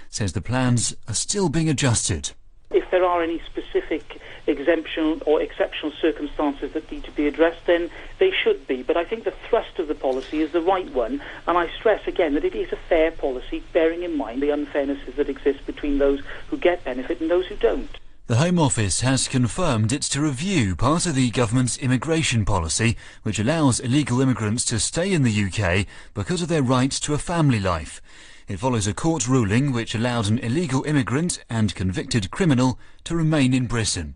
says the plans are still being adjusted. If there are any specific exemption or exceptional circumstances that need to be addressed, then they should be. But I think the thrust of the policy is the right one, and I stress again that it is a fair policy, bearing in mind the unfairnesses that exist between those who get benefit and those who don't. The Home Office has confirmed it's to review part of the government's immigration policy, which allows illegal immigrants to stay in the UK because of their right to a family life. It follows a court ruling which allowed an illegal immigrant and convicted criminal to remain in Britain.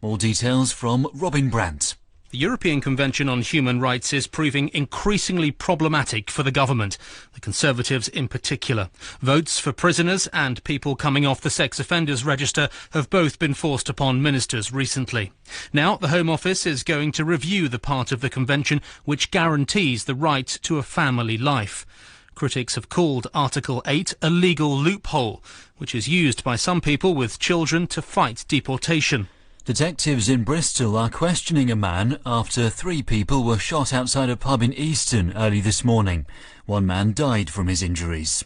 More details from Robin Brandt. The European Convention on Human Rights is proving increasingly problematic for the government, the Conservatives in particular. Votes for prisoners and people coming off the sex offenders register have both been forced upon ministers recently. Now, the Home Office is going to review the part of the Convention which guarantees the right to a family life. Critics have called Article 8 a legal loophole, which is used by some people with children to fight deportation. Detectives in Bristol are questioning a man after 3 people were shot outside a pub in Easton early this morning. 1 man died from his injuries.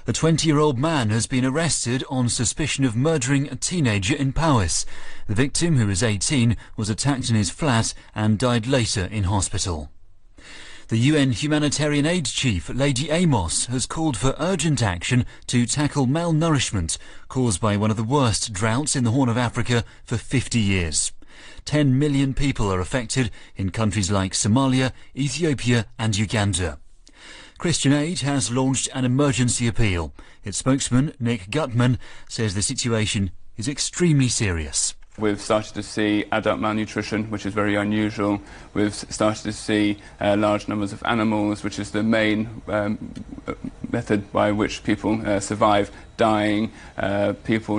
A 20-year-old man has been arrested on suspicion of murdering a teenager in Powys. The victim, who is 18, was attacked in his flat and died later in hospital. The UN Humanitarian Aid Chief, Lady Amos, has called for urgent action to tackle malnourishment caused by one of the worst droughts in the Horn of Africa for 50 years. 10 million people are affected in countries like Somalia, Ethiopia and Uganda. Christian Aid has launched an emergency appeal. Its spokesman, Nick Gutman, says the situation is extremely serious. We've started to see adult malnutrition, which is very unusual. We've started to see large numbers of animals, which is the main method by which people survive, dying.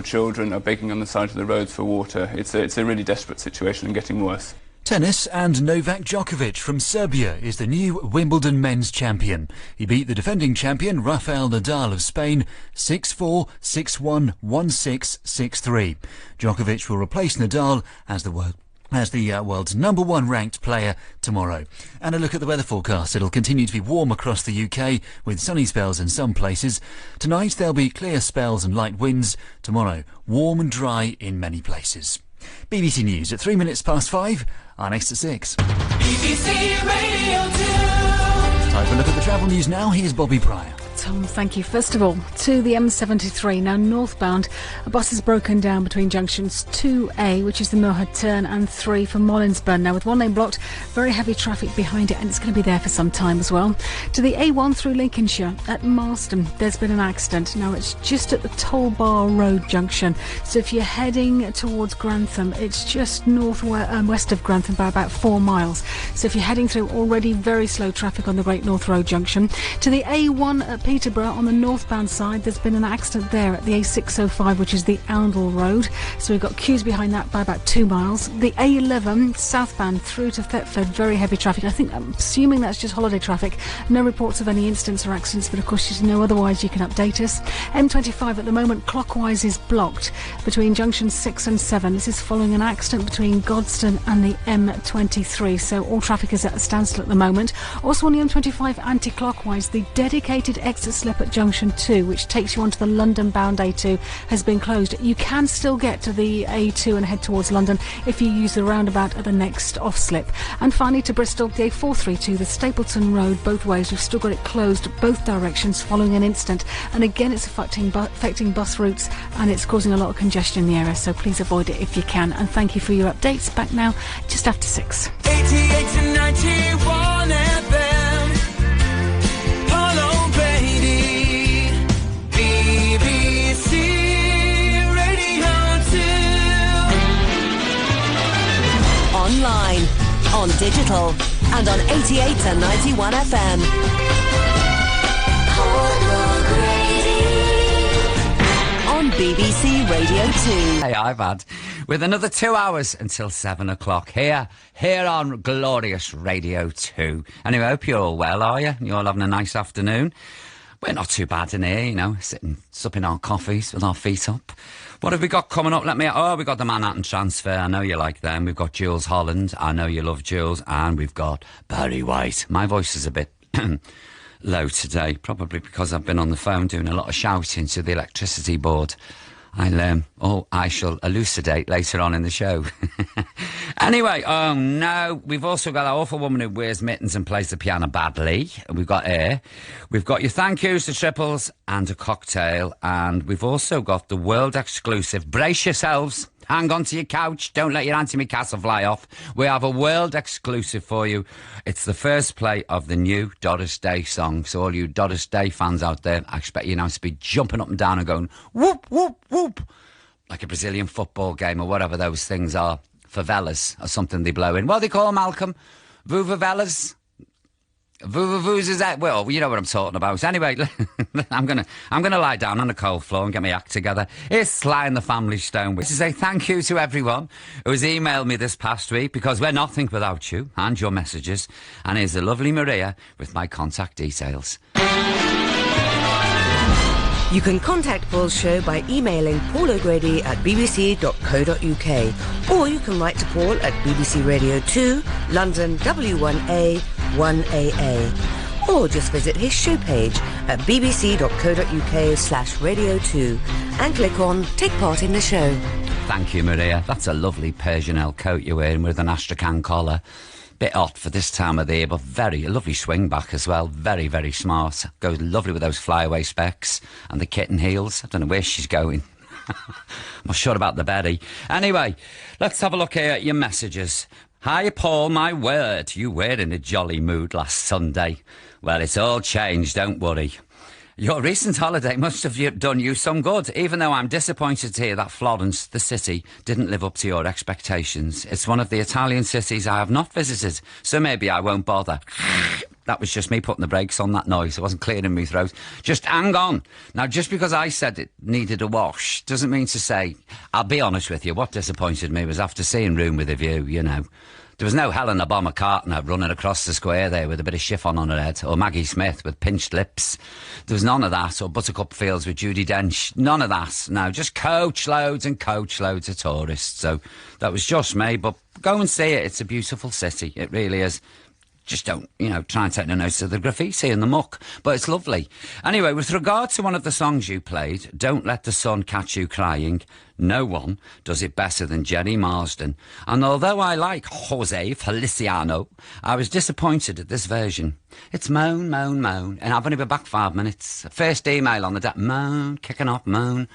Children are begging on the side of the roads for water. It's a really desperate situation and getting worse. Tennis, and Novak Djokovic from Serbia is the new Wimbledon men's champion. He beat the defending champion Rafael Nadal of Spain 6-4, 6-1, 1-6, 6-3. Djokovic will replace Nadal as the world's #1 ranked player tomorrow. And a look at the weather forecast. It'll continue to be warm across the UK with sunny spells in some places. Tonight there'll be clear spells and light winds. Tomorrow, warm and dry in many places. BBC News at 3 minutes past 5. Our next at 6. BBC Radio 2. Time for a look at the travel news now. Here's Bobby Pryor. Tom, thank you. First of all, to the M73, now northbound, a bus is broken down between junctions 2A, which is the Millhead turn, and 3 for Mollinsburn. Now, with one lane blocked, very heavy traffic behind it, and it's going to be there for some time as well. To the A1 through Lincolnshire, at Marston, there's been an accident. Now, it's just at the Toll Bar Road junction, so if you're heading towards Grantham, it's just west of Grantham by about 4 miles. So if you're heading through, already very slow traffic on the Great North Road junction. To the A1 at Peterborough on the northbound side, there's been an accident there at the A605, which is the Oundle Road, so we've got queues behind that by about 2 miles. The A11 southbound through to Thetford, very heavy traffic. I'm assuming that's just holiday traffic. No reports of any incidents or accidents, but of course you know otherwise you can update us. M25 at the moment clockwise is blocked between junctions 6 and 7. This is following an accident between Godstone and the M23, so all traffic is at a standstill at the moment. Also on the M25 anti-clockwise, the dedicated exit slip at junction 2, which takes you onto the London-bound A2, has been closed. You can still get to the A2 and head towards London if you use the roundabout at the next off-slip. And finally to Bristol, the A432, the Stapleton Road, both ways, we've still got it closed both directions following an incident, and again it's affecting bus routes and it's causing a lot of congestion in the area, so please avoid it if you can. And thank you for your updates. Back now just after 6. 88 to 91 FM. Online, on digital, and on 88 to 91 FM. On BBC Radio 2. Hey, I've had with another 2 hours until 7 o'clock here on glorious Radio 2. Anyway, I hope you're all well, are you? You're all having a nice afternoon. We're not too bad in here, sitting, supping our coffees with our feet up. What have we got coming up? We've got the Manhattan Transfer. I know you like them. We've got Jules Holland. I know you love Jules. And we've got Barry White. My voice is a bit low today, probably because I've been on the phone doing a lot of shouting to the electricity board. I shall elucidate later on in the show. Anyway, oh no, we've also got that awful woman who wears mittens and plays the piano badly. We've got her. We've got your thank yous to triples and a cocktail. And we've also got the world exclusive. Brace yourselves. Hang on to your couch. Don't let your antimacassar fly off. We have a world exclusive for you. It's the first play of the new Doris Day song. So all you Doris Day fans out there, I expect you now to be jumping up and down and going whoop, whoop, whoop. Like a Brazilian football game or whatever those things are. Favelas or something they blow in. What do they call them, Malcolm? Vuvuvelas? Vuvuzuzas? Well, you know what I'm talking about. Anyway, I'm gonna lie down on the cold floor and get my act together. It's Sly and the Family Stone. To say thank you to everyone who has emailed me this past week, because we're nothing without you and your messages. And here's the lovely Maria with my contact details. You can contact Paul's show by emailing paulogrady@bbc.co.uk, or you can write to Paul at BBC Radio 2, London W1A 1AA, or just visit his show page at bbc.co.uk/radio2 and click on Take Part in the Show. Thank you, Maria. That's a lovely Persianelle coat you're wearing with an Astrakhan collar. Bit hot for this time of the year, but a lovely swing back as well. Very, very smart. Goes lovely with those flyaway specs and the kitten heels. I don't know where she's going. I'm not sure about the berry. Anyway, let's have a look here at your messages. Hi, Paul, my word. You were in a jolly mood last Sunday. Well, it's all changed, don't worry. Your recent holiday must have done you some good, even though I'm disappointed to hear that Florence, the city, didn't live up to your expectations. It's one of the Italian cities I have not visited, so maybe I won't bother. That was just me putting the brakes on that noise. It wasn't clearing my throat. Just hang on. Now, just because I said it needed a wash doesn't mean to say... I'll be honest with you, what disappointed me was after seeing Room with a View, you know... There was no Helena Bonham Carter running across the square there with a bit of chiffon on her head, or Maggie Smith with pinched lips. There was none of that, or Buttercup Fields with Judi Dench. None of that. No, just coach loads and coach loads of tourists. So that was just me, but go and see it. It's a beautiful city. It really is. Just don't, try and take no notice of the graffiti and the muck. But it's lovely. Anyway, with regard to one of the songs you played, Don't Let the Sun Catch You Crying, no one does it better than Jenny Marsden. And although I like Jose Feliciano, I was disappointed at this version. It's moan, moan, moan. And I've only been back 5 minutes. First email on the deck. Moan, kicking off, moan.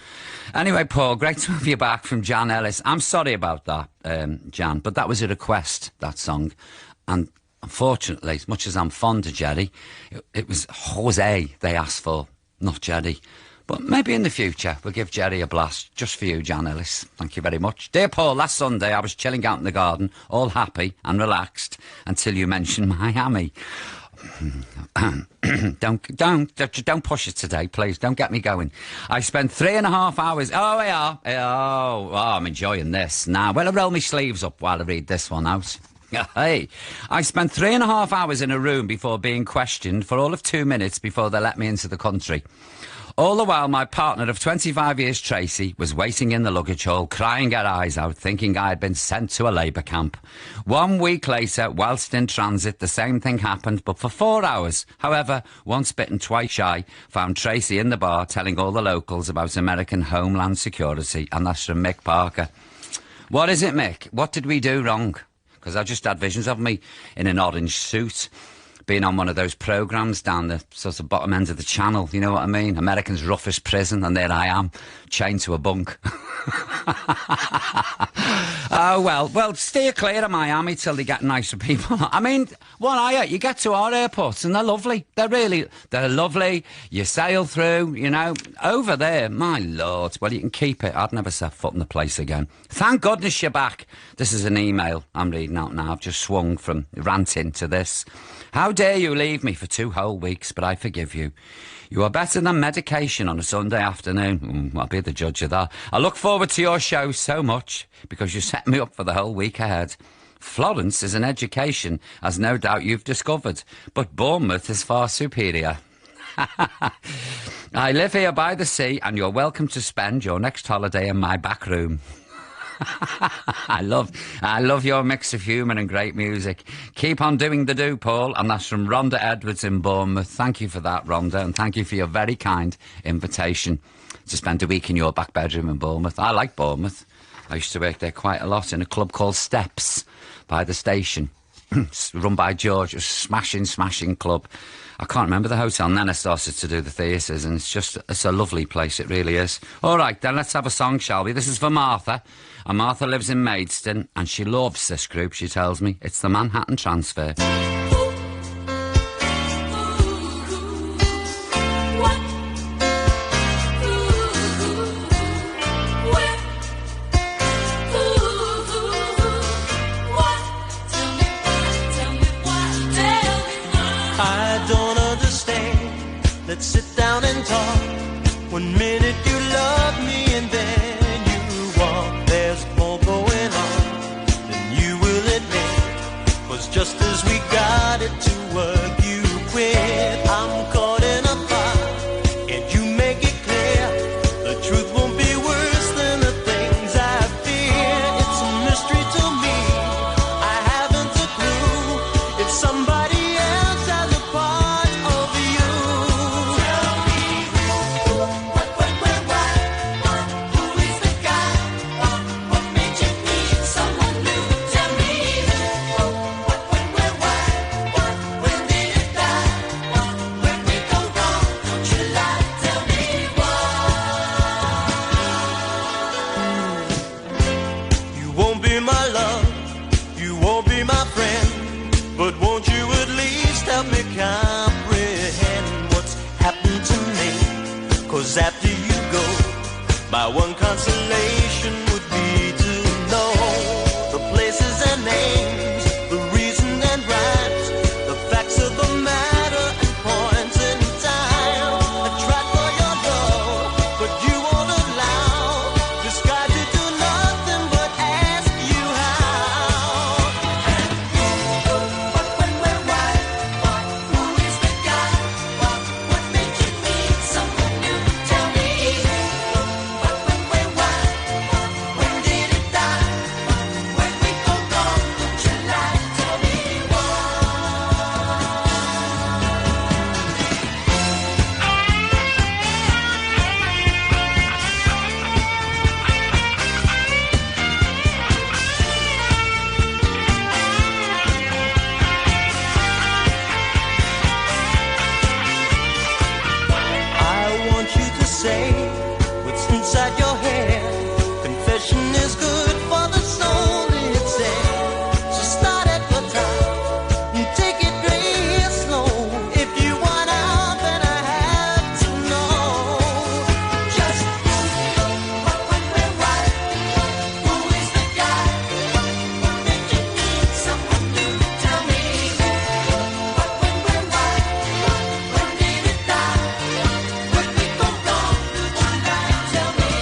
Anyway, Paul, great to have you back from Jan Ellis. I'm sorry about that, Jan, but that was a request, that song. And... unfortunately, as much as I'm fond of Jerry, it was Jose they asked for, not Jerry. But maybe in the future we'll give Jerry a blast, just for you, Jan Ellis. Thank you very much. Dear Paul, last Sunday I was chilling out in the garden, all happy and relaxed, until you mentioned Miami. Don't push it today, please. Don't get me going. I spent 3.5 hours... Oh, we are. Oh, I'm enjoying this. Now, well, I roll my sleeves up while I read this one out. Hey, I spent 3.5 hours in a room before being questioned for all of 2 minutes before they let me into the country. All the while, my partner of 25 years, Tracy, was waiting in the luggage hall, crying her eyes out, thinking I had been sent to a labour camp. 1 week later, whilst in transit, the same thing happened, but for 4 hours. However, once bitten, twice shy, found Tracy in the bar telling all the locals about American Homeland Security, and that's from Mick Parker. What is it, Mick? What did we do wrong? Because I just had visions of me in an orange suit, being on one of those programmes down the sort of bottom end of the channel, you know what I mean? American's roughest prison, and there I am, chained to a bunk. Oh, well, steer clear of Miami till they get nicer people. I mean, you get to our airports and they're lovely. They're lovely. You sail through, over there, my lord. Well, you can keep it. I'd never set foot in the place again. Thank goodness you're back. This is an email I'm reading out now. I've just swung from ranting to this. How dare you leave me for 2 whole weeks, but I forgive you. You are better than medication on a Sunday afternoon. I'll be the judge of that. I look forward to your show so much because you set me up for the whole week ahead. Florence is an education, as no doubt you've discovered, but Bournemouth is far superior. I live here by the sea, and you're welcome to spend your next holiday in my back room. I love your mix of humour and great music. Keep on doing the do, Paul. And that's from Rhonda Edwards in Bournemouth. Thank you for that, Rhonda, and thank you for your very kind invitation to spend a week in your back bedroom in Bournemouth. I like Bournemouth. I used to work there quite a lot in a club called Steps by the station. Run by George. It was a smashing club. I can't remember the hotel, and then I started to do the theatres, and it's a lovely place, it really is. All right, then let's have a song, shall we? This is for Martha, and Martha lives in Maidstone, and she loves this group, she tells me. It's the Manhattan Transfer. Let's sit down and talk. 1 minute you love me and then you walk. There's more going on than you will admit. Was just as we got it to work, you quit. I'm caught in a fire. Can't you make it clear? The truth won't be worse than the things I fear. It's a mystery to me. I haven't a clue if somebody else has a part of you. After you go, my one consolation would be to know the places and names, the reason and rhymes, the facts of the matter and points in time. I tried for your love, but you won't allow this guy to do nothing but ask you how. When we're right, who is the guy? What made you need someone new? Tell me. When we're right, when did it die? When we go wrong, don't you lie? Tell me why. I want you to say what's inside your head. Confession is good for the soul, it said. So start at the top and take it real slow. If you want out, then I have to know. Just when we're right, who is the guy? What made you need someone new? Tell me. When we're right, when did it die? When we go wrong, don't you lie? Tell me.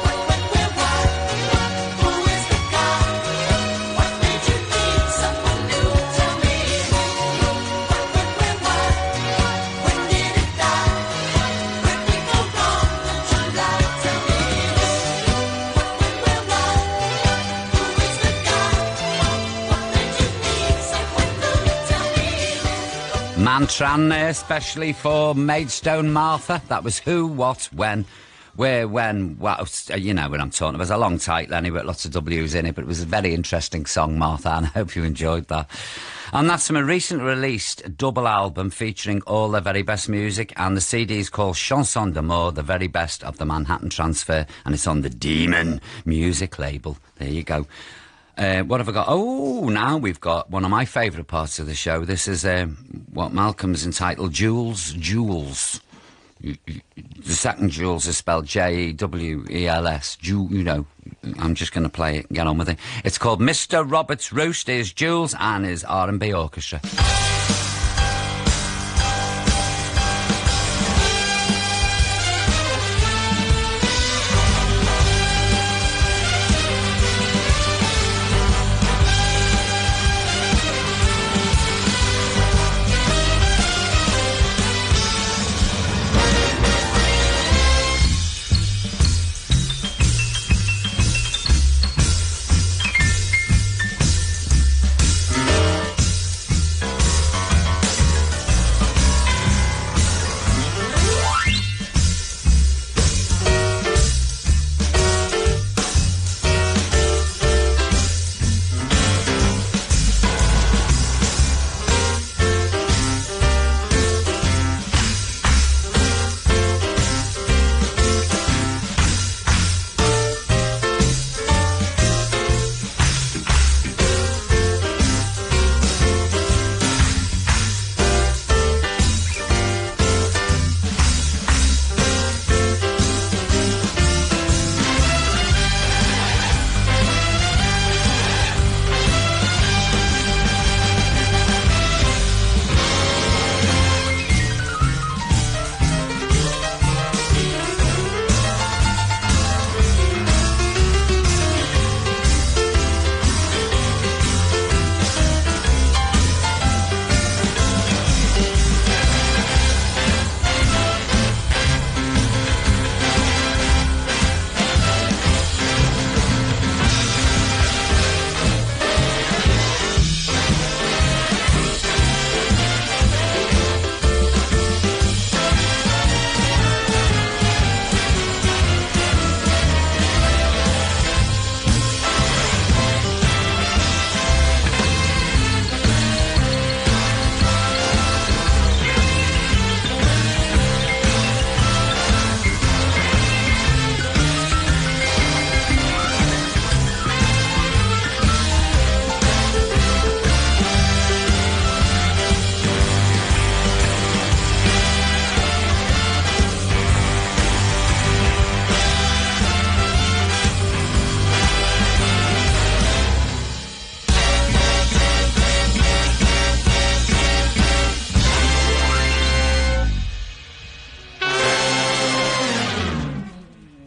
When we're right, who is the guy? What made you need someone new? Tell me. When we're right, when did it die? When we go wrong, don't you lie? Tell me. When we're right, who is the guy? What made you need someone new? Tell me. Mantran there, especially for Maidstone Martha. That was who, what, when, where, when, what, you know what I'm talking about. It was a long title anyway, lots of W's in it, but it was a very interesting song, Martha, and I hope you enjoyed that. And that's from a recently released double album featuring all the very best music, and the CD is called Chanson d'amour, the very best of the Manhattan Transfer, and it's on the Demon Music label. There you go. What have I got? Oh, now we've got one of my favourite parts of the show. This is what Malcolm's entitled Jewels. The second Jules is spelled Jewels. You know, I'm just going to play it and get on with it. It's called Mr. Robert's Roost. Is Jules and his R&B orchestra.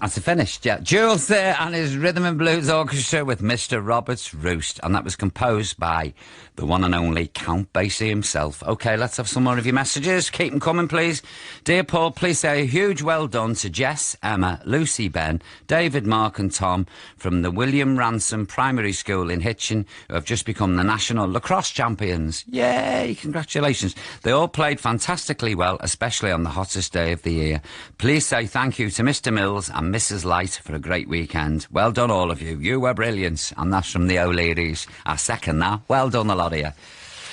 That's it, finished, yeah. Jules there and his Rhythm and Blues Orchestra with Mr. Robert's Roost, and that was composed by the one and only Count Basie himself. OK, let's have some more of your messages. Keep them coming, please. Dear Paul, please say a huge well done to Jess, Emma, Lucy, Ben, David, Mark and Tom from the William Ransom Primary School in Hitchin, who have just become the national lacrosse champions. Yay, congratulations. They all played fantastically well, especially on the hottest day of the year. Please say thank you to Mr. Mills and Mrs. Light for a great weekend. Well done, all of you. You were brilliant. And that's from the O'Learys. I second that. Well done, a lot of you.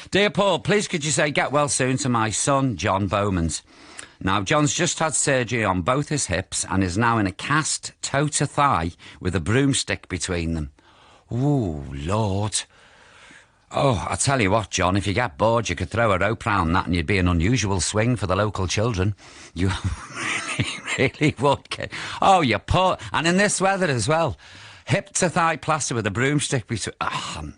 Dear Paul, please could you say get well soon to my son, John Bowmans. Now, John's just had surgery on both his hips and is now in a cast toe to thigh with a broomstick between them. Ooh, Lord. Oh, I tell you what, John, if you get bored, you could throw a rope round that and you'd be an unusual swing for the local children. You really would. Oh, you poor... And in this weather as well. Hip to thigh plaster with a broomstick between... Oh,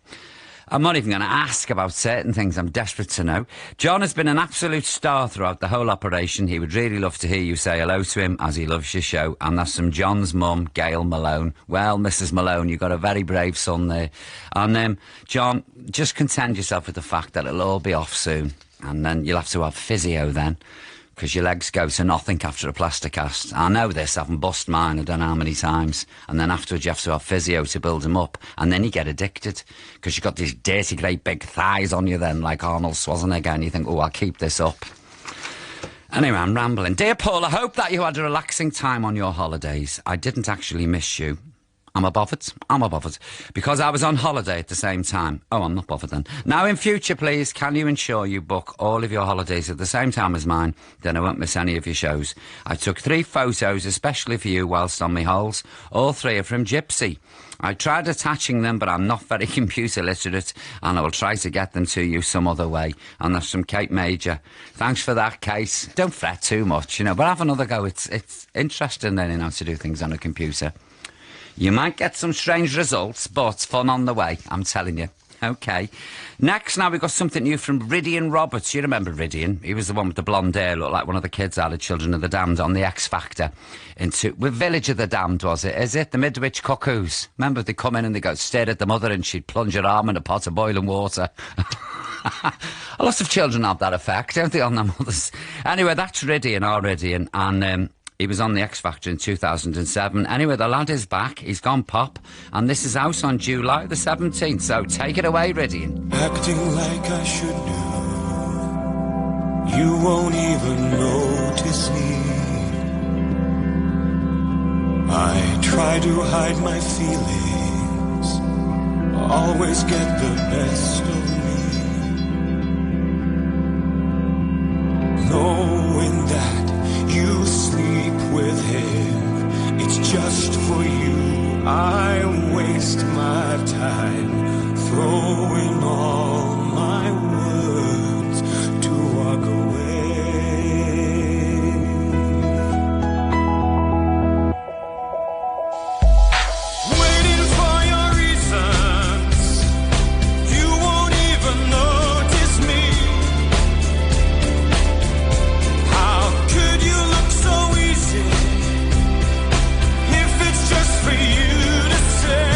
I'm not even going to ask about certain things. I'm desperate to know. John has been an absolute star throughout the whole operation. He would really love to hear you say hello to him as he loves your show. And that's from John's mum, Gail Malone. Well, Mrs. Malone, you've got a very brave son there. And John, just content yourself with the fact that it'll all be off soon. And then you'll have to have physio then, because your legs go to nothing after a plaster cast. I know this, I haven't bust mine, I don't know how many times. And then afterwards you have to have physio to build them up. And then you get addicted, because you've got these dirty, great big thighs on you then, like Arnold Schwarzenegger, and you think, oh, I'll keep this up. Anyway, I'm rambling. Dear Paul, I hope that you had a relaxing time on your holidays. I didn't actually miss you. I'm a bothered, because I was on holiday at the same time. Oh, I'm not bothered then. Now, in future, please, can you ensure you book all of your holidays at the same time as mine? Then I won't miss any of your shows. I took 3 photos, especially for you, whilst on my holes. All 3 are from Gypsy. I tried attaching them, but I'm not very computer literate, and I will try to get them to you some other way. And that's from Kate Major. Thanks for that, Kate. Don't fret too much, but have another go. It's interesting learning how to do things on a computer. You might get some strange results, but fun on the way, I'm telling you. OK. Next, now we've got something new from Rydian Roberts. You remember Rydian? He was the one with the blonde hair, looked like one of the kids out of Children of the Damned on the X Factor. With Village of the Damned, was it? Is it? The Midwich Cuckoos. Remember, they come in and they go stare at the mother and she'd plunge her arm in a pot of boiling water. A lot of children have that effect, don't they, on their mothers? Anyway, that's Rydian, our Rydian, and... he was on the X Factor in 2007. Anyway, the lad is back. He's gone pop. And this is out on July the 17th. So take it away, Rydian. Acting like I should know. You won't even notice me. I try to hide my feelings. Always get the best of me. Knowing that you sleep with him, it's just for you. I waste my time throwing all my words to walk away. Waiting for your reasons, you won't even notice me. How could you look so easy if it's just for you to say?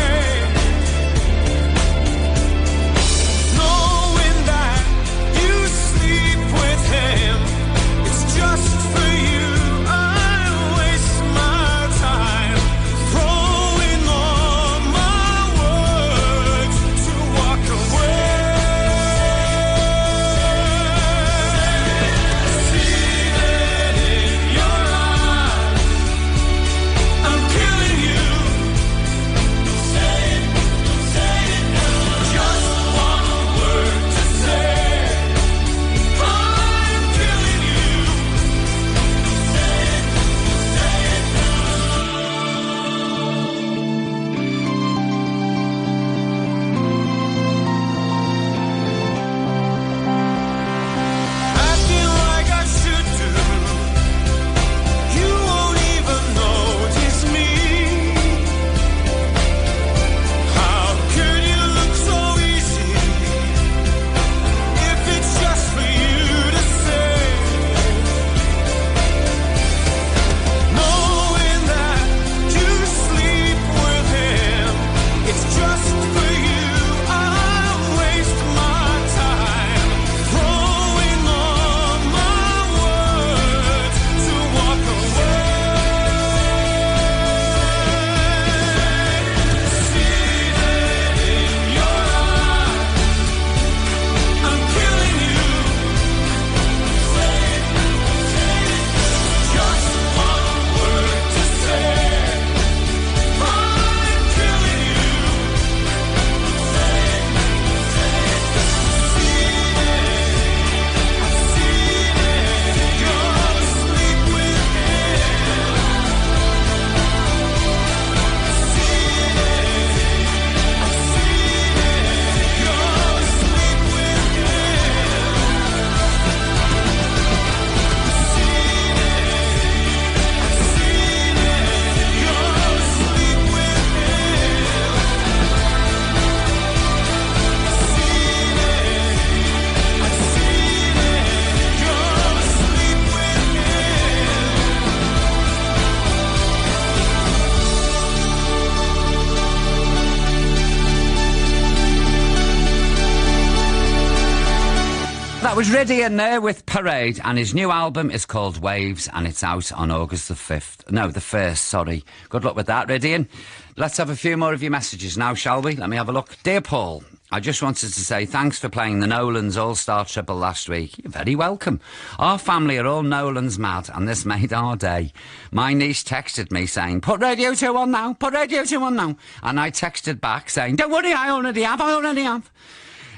was Rydian there with Parade, and his new album is called Waves, and it's out on August the 5th. No, the 1st, sorry. Good luck with that, Rydian. Let's have a few more of your messages now, shall we? Let me have a look. Dear Paul, I just wanted to say thanks for playing the Nolans All-Star Triple last week. You're very welcome. Our family are all Nolans mad, and this made our day. My niece texted me saying, put Radio 2 on now, put Radio 2 on now. And I texted back saying, don't worry, I already have.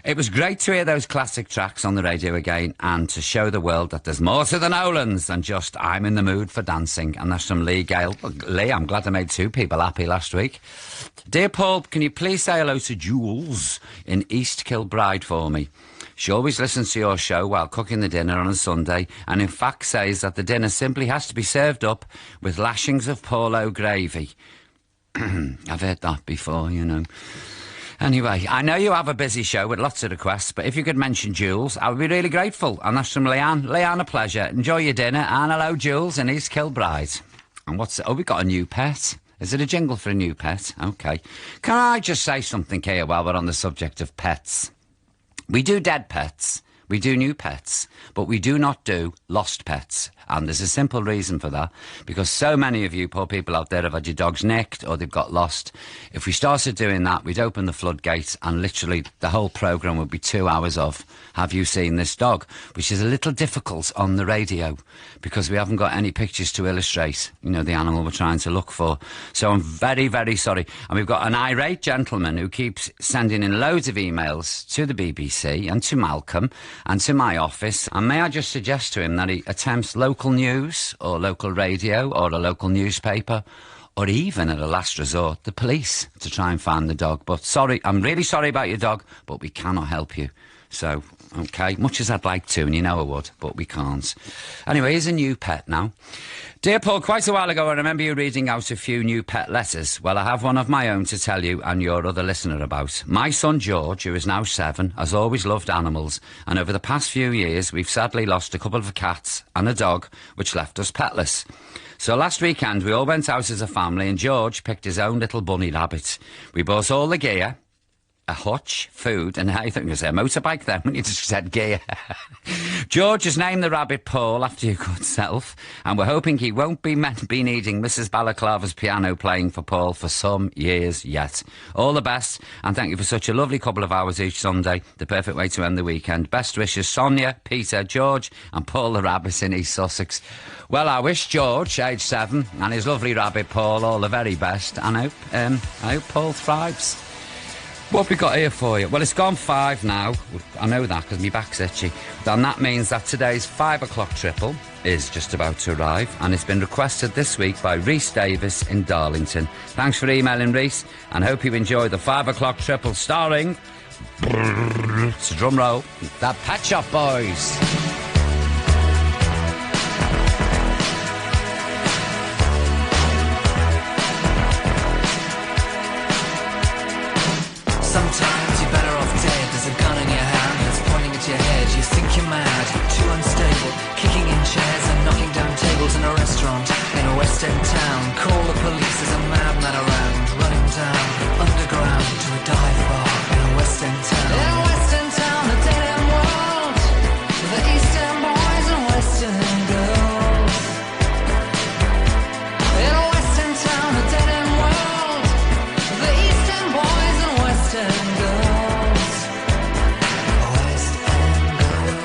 It was great to hear those classic tracks on the radio again and to show the world that there's more to the Nolans than just I'm in the mood for dancing. And that's from Lee Gale. Lee, I'm glad I made 2 people happy last week. Dear Paul, can you please say hello to Jules in East Kilbride for me? She always listens to your show while cooking the dinner on a Sunday and in fact says that the dinner simply has to be served up with lashings of Paulo gravy. I've heard that before, you know. Anyway, I know you have a busy show with lots of requests, but if you could mention Jules, I would be really grateful. And that's from Leanne. Leanne, a pleasure. Enjoy your dinner. And hello, Jules in East Kilbride. And what's... Oh, we got a new pet. Is it a jingle for a new pet? OK. Can I just say something here while we're on the subject of pets? We do dead pets. We do new pets, but we do not do lost pets. And there's a simple reason for that, because so many of you poor people out there have had your dogs nicked or they've got lost. If we started doing that, we'd open the floodgates and literally the whole programme would be 2 hours of Have You Seen This Dog? Which is a little difficult on the radio because we haven't got any pictures to illustrate, you know, the animal we're trying to look for. So I'm very, very sorry. And we've got an irate gentleman who keeps sending in loads of emails to the BBC and to Malcolm and to my office. And may I just suggest to him that he attempts local news or local radio or a local newspaper or even, at a last resort, the police to try and find the dog. But sorry, I'm really sorry about your dog, but we cannot help you. So, OK, much as I'd like to, and you know I would, but we can't. Anyway, here's a new pet now. Dear Paul, quite a while ago I remember you reading out a few new pet letters. Well, I have one of my own to tell you and your other listener about. My son George, who is now 7, has always loved animals, and over the past few years we've sadly lost a couple of cats and a dog, which left us petless. So last weekend we all went out as a family and George picked his own little bunny rabbit. We bought all the gear, a hutch, food, and I think it was a motorbike then when you just said gear. George has named the rabbit Paul after your good self, and we're hoping he won't be needing Mrs. Balaclava's piano playing for Paul for some years yet. All the best, and thank you for such a lovely couple of hours each Sunday, the perfect way to end the weekend. Best wishes, Sonia, Peter, George, and Paul the rabbit in East Sussex. Well, I wish George, aged 7, and his lovely rabbit Paul all the very best, and I hope Paul thrives. What have we got here for you? Well, it's gone 5 now. I know that because my back's itchy. And that means that today's 5 o'clock triple is just about to arrive, and it's been requested this week by Rhys Davis in Darlington. Thanks for emailing, Rhys, and hope you enjoy the 5 o'clock triple starring... It's a drum roll. The Pet Shop Boys. Sometimes you're better off dead. There's a gun in your hand that's pointing at your head. You think you're mad, too unstable, kicking in chairs and knocking down tables in a restaurant in a West End town. Call the police, there's a madman around, running down underground to a dive bar in a West End town. In a West End town, a dead end world, the East End boys and West End girls. In a West End town, a dead end world, the East End boys and West End girls. West End girls.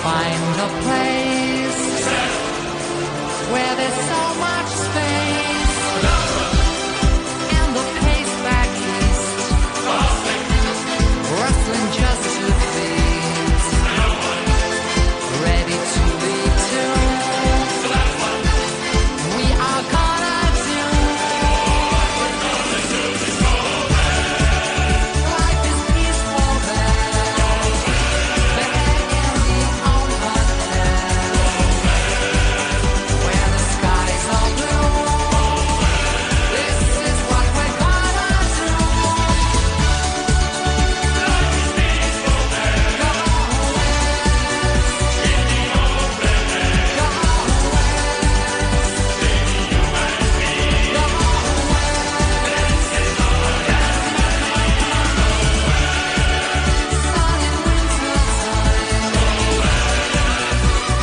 find a place where there's so much space and the pace back east, rustling just to please, ready to lead to. We are gonna do. Life is peaceful there. There in the open air, where the skies are blue. This is what we're gonna do.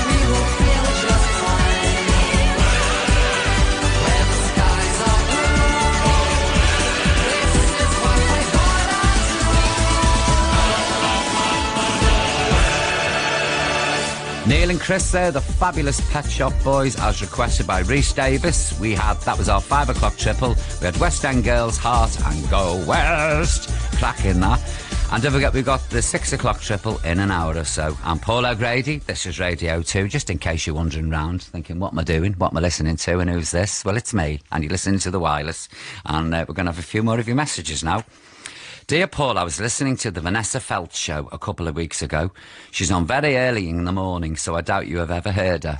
We will feel just fine. Where the skies are blue. This is what we're gonna do. Neil and Chris there, the fabulous Pet Shop Boys, as requested by Rhys Davis. That was our 5 o'clock triple. We had West End Girls, Heart and Go West. Cracking that. And don't forget, we've got the 6 o'clock triple in an hour or so. I'm Paul O'Grady. This is Radio 2, just in case you're wandering round, thinking, what am I doing? What am I listening to? And who's this? Well, it's me. And you're listening to The Wireless. And we're going to have a few more of your messages now. Dear Paul, I was listening to the Vanessa Feltz show a couple of weeks ago. She's on very early in the morning, so I doubt you have ever heard her.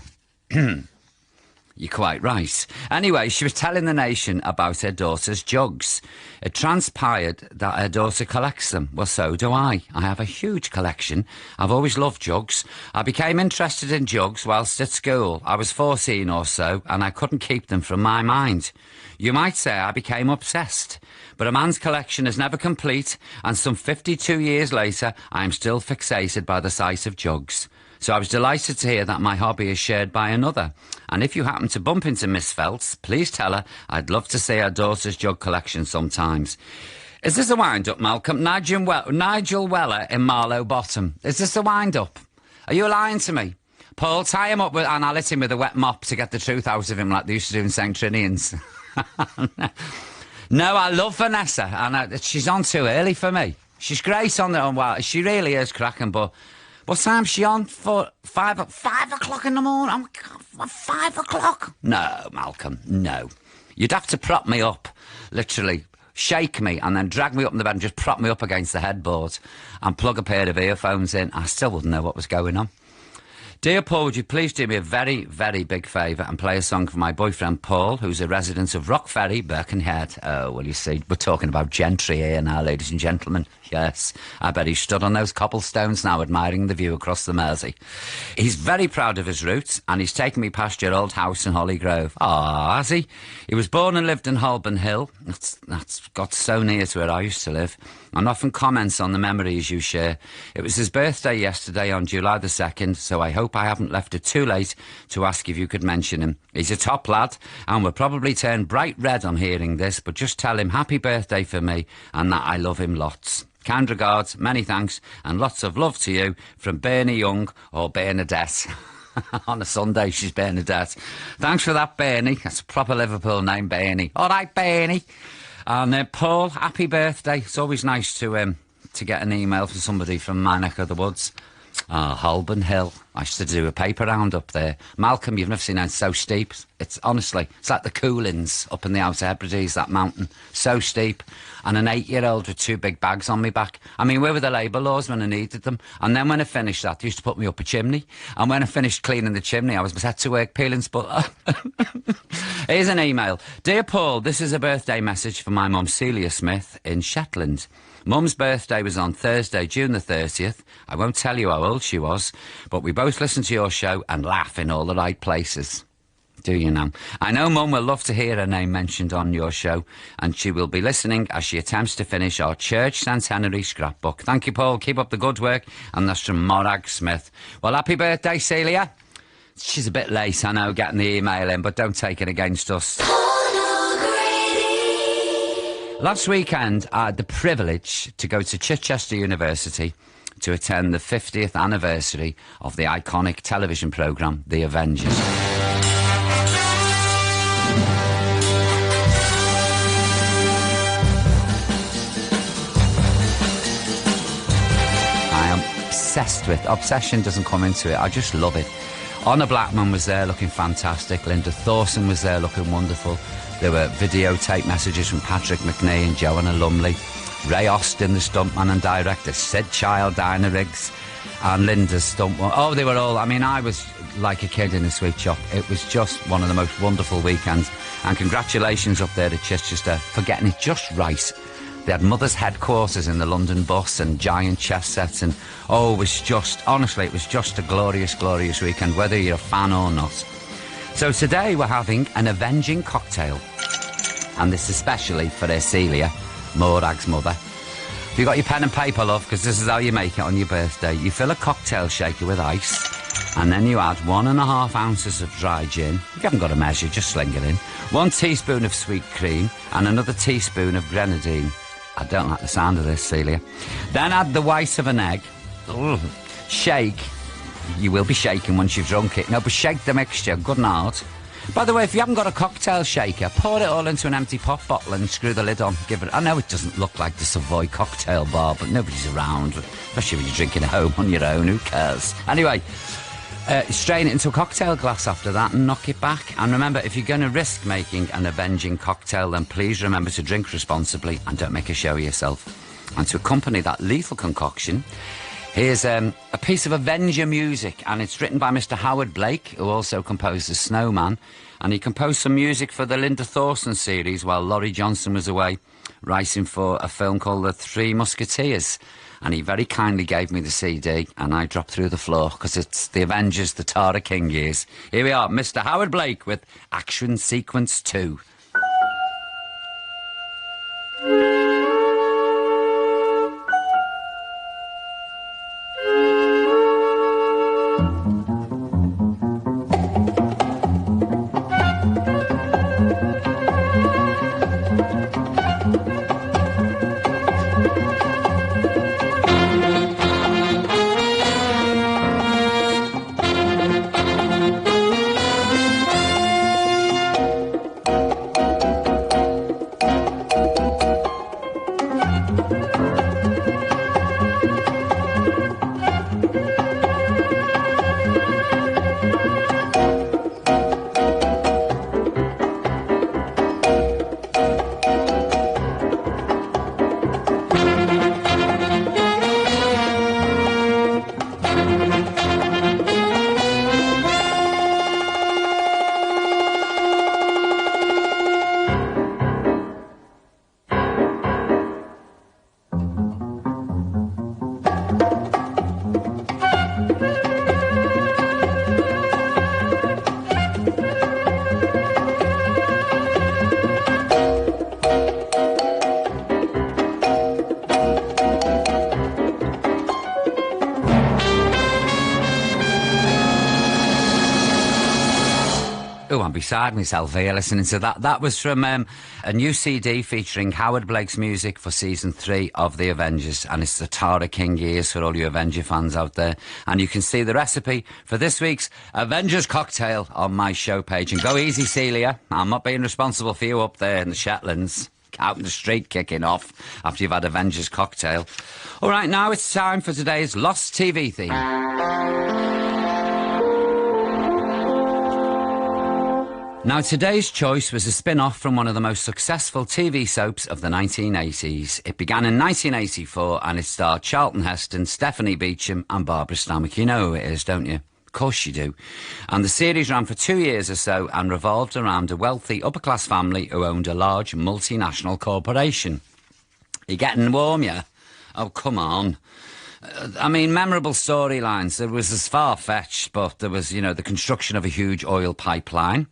You're quite right. Anyway, she was telling the nation about her daughter's jugs. It transpired that her daughter collects them. Well, so do I. I have a huge collection. I've always loved jugs. I became interested in jugs whilst at school. I was 14 or so, and I couldn't keep them from my mind. You might say I became obsessed. But a man's collection is never complete, and some 52 years later, I am still fixated by the sight of jugs. So I was delighted to hear that my hobby is shared by another. And if you happen to bump into Miss Feltz, please tell her I'd love to see her daughter's jug collection sometimes. Is this a wind-up, Malcolm? Nigel Weller in Marlow Bottom. Is this a wind-up? Are you lying to me? Paul, tie him up and I'll hit him with a wet mop to get the truth out of him like they used to do in St. Trinian's. No, I love Vanessa, and she's on too early for me. She's great on the well, she really is cracking, but what time's she on for? 5 o'clock in the morning? Oh my God, 5 o'clock? No, Malcolm, no. You'd have to prop me up, literally. Shake me and then drag me up in the bed and just prop me up against the headboard and plug a pair of earphones in. I still wouldn't know what was going on. Dear Paul, would you please do me a very, very big favour and play a song for my boyfriend Paul, who's a resident of Rock Ferry, Birkenhead. Oh, well, you see, we're talking about gentry here now, ladies and gentlemen. Yes, I bet he stood on those cobblestones now admiring the view across the Mersey. He's very proud of his roots and he's taken me past your old house in Holly Grove. Ah, has he? He was born and lived in Holborn Hill. That's got so near to where I used to live. And often comments on the memories you share. It was his birthday yesterday on July the 2nd, so I hope I haven't left it too late to ask if you could mention him. He's a top lad and will probably turn bright red on hearing this, but just tell him happy birthday for me and that I love him lots. Kind regards, many thanks, and lots of love to you from Bernie Young or Bernadette. On a Sunday, she's Bernadette. Thanks for that, Bernie. That's a proper Liverpool name, Bernie. All right, Bernie. And Paul, happy birthday. It's always nice to get an email from somebody from my neck of the woods. Holborn Hill. I used to do a paper round up there. Malcolm, you've never seen it. It's so steep. It's honestly, it's like the Coolins up in the Outer Hebrides, that mountain. So steep. And an 8-year-old with 2 big bags on my back. I mean, where were the labour laws when I needed them? And then when I finished that, they used to put me up a chimney. And when I finished cleaning the chimney, I was set to work peeling butter. Here's an email. Dear Paul, this is a birthday message for my mum, Celia Smith, in Shetland. Mum's birthday was on Thursday, June the 30th. I won't tell you how old she was, but we both listen to your show and laugh in all the right places. Do you now? I know Mum will love to hear her name mentioned on your show, and she will be listening as she attempts to finish our church centenary scrapbook. Thank you, Paul. Keep up the good work. And that's from Morag Smith. Well, happy birthday, Celia. She's a bit late, I know, getting the email in, but don't take it against us. Last weekend, I had the privilege to go to Chichester University to attend the 50th anniversary of the iconic television programme The Avengers. I am obsessed with... Obsession doesn't come into it. I just love it. Honor Blackman was there looking fantastic. Linda Thorson was there looking wonderful. There were videotape messages from Patrick McNee and Joanna Lumley. Ray Austin, the stuntman and director. Sid Child, Dinah Riggs, and Linda's stuntwoman. Oh, they were all... I mean, I was like a kid in a sweet shop. It was just one of the most wonderful weekends. And congratulations up there to Chichester for getting it just right. They had Mother's headquarters in the London bus and giant chess sets, and it was just, honestly, it was just a glorious, glorious weekend, whether you're a fan or not. So today we're having an avenging cocktail, and this especially for Celia, Morag's mother. If you got your pen and paper, love, because this is how you make it on your birthday. You fill a cocktail shaker with ice, and then you add 1.5 ounces of dry gin. You haven't got to measure, just sling it in. 1 teaspoon of sweet cream, and another teaspoon of grenadine. I don't like the sound of this, Celia. Then add the white of an egg. Ugh. Shake. You will be shaking once you've drunk it. No, but shake the mixture, good and hard. By the way, if you haven't got a cocktail shaker, pour it all into an empty pop bottle and screw the lid on. Give it... I know it doesn't look like the Savoy cocktail bar, but nobody's around, especially when you're drinking at home on your own. Who cares? Anyway, strain it into a cocktail glass after that and knock it back. And remember, if you're going to risk making an avenging cocktail, then please remember to drink responsibly and don't make a show of yourself. And to accompany that lethal concoction, here's a piece of Avenger music, and it's written by Mr. Howard Blake, who also composed The Snowman, and he composed some music for the Linda Thorson series while Laurie Johnson was away writing for a film called The Three Musketeers. And he very kindly gave me the CD, and I dropped through the floor, because it's The Avengers, the Tara King years. Here we are, Mr. Howard Blake with Action Sequence 2. I'm beside myself here listening to that. That was from a new CD featuring Howard Blake's music for Season 3 of The Avengers, and it's the Tara King years for all you Avenger fans out there. And you can see the recipe for this week's Avengers cocktail on my show page. And go easy, Celia. I'm not being responsible for you up there in the Shetlands, out in the street kicking off after you've had Avengers cocktail. All right, now it's time for today's Lost TV theme. Now, today's choice was a spin-off from one of the most successful TV soaps of the 1980s. It began in 1984 and it starred Charlton Heston, Stephanie Beacham and Barbara Stanwyck. You know who it is, don't you? Of course you do. And the series ran for 2 years or so and revolved around a wealthy upper-class family who owned a large multinational corporation. You're getting warm, yeah? Oh, come on. I mean, memorable storylines. There was as far-fetched, but there was, the construction of a huge oil pipeline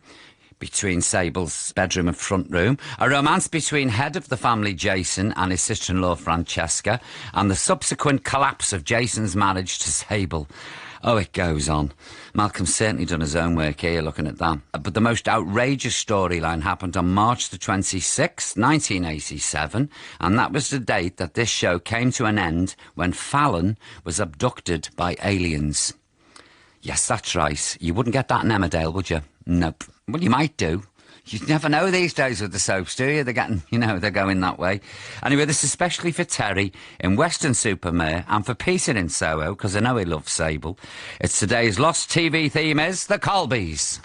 between Sable's bedroom and front room, a romance between head of the family Jason and his sister-in-law Francesca, and the subsequent collapse of Jason's marriage to Sable. Oh, it goes on. Malcolm's certainly done his own work here looking at that. But the most outrageous storyline happened on March the 26th, 1987, and that was the date that this show came to an end when Fallon was abducted by aliens. Yes, that's right. You wouldn't get that in Emmerdale, would you? Nope. Well, you might do. You never know these days with the soaps, do you? They're getting, they're going that way. Anyway, this is especially for Terry in Weston-super-Mare and for Peter in Soho, because I know he loves Sable. It's today's Lost TV theme is The Colbys.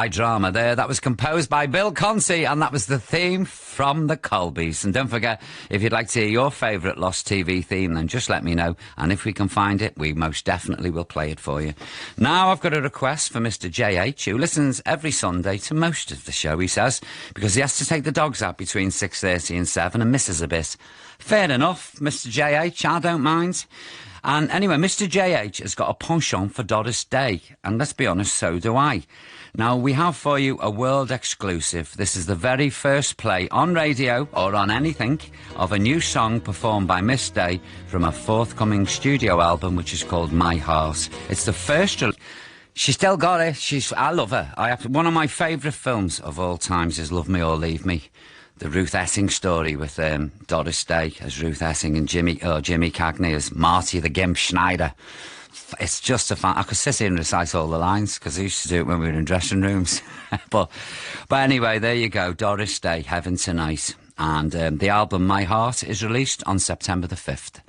High drama there. That was composed by Bill Conti, and that was the theme from The Colbys. And don't forget, if you'd like to hear your favourite Lost TV theme, then just let me know, and if we can find it, we most definitely will play it for you. Now I've got a request for Mr. JH, who listens every Sunday to most of the show, he says, because he has to take the dogs out between 6:30 and 7 and misses a bit. Fair enough, Mr. JH, I don't mind. And anyway, Mr. JH has got a penchant for Doris Day, and let's be honest, so do I. Now, we have for you a world exclusive. This is the very first play on radio or on anything of a new song performed by Miss Day from a forthcoming studio album, which is called My Heart. It's the first... She's still got it. I love her. One of my favourite films of all times is Love Me or Leave Me. The Ruth Essing story with Doris Day as Ruth Essing and Jimmy Cagney as Marty the Gimp Schneider. It's just a fun... I could sit here and recite all the lines because I used to do it when we were in dressing rooms. but anyway, there you go. Doris Day, Heaven Tonight. And the album My Heart is released on September the 5th.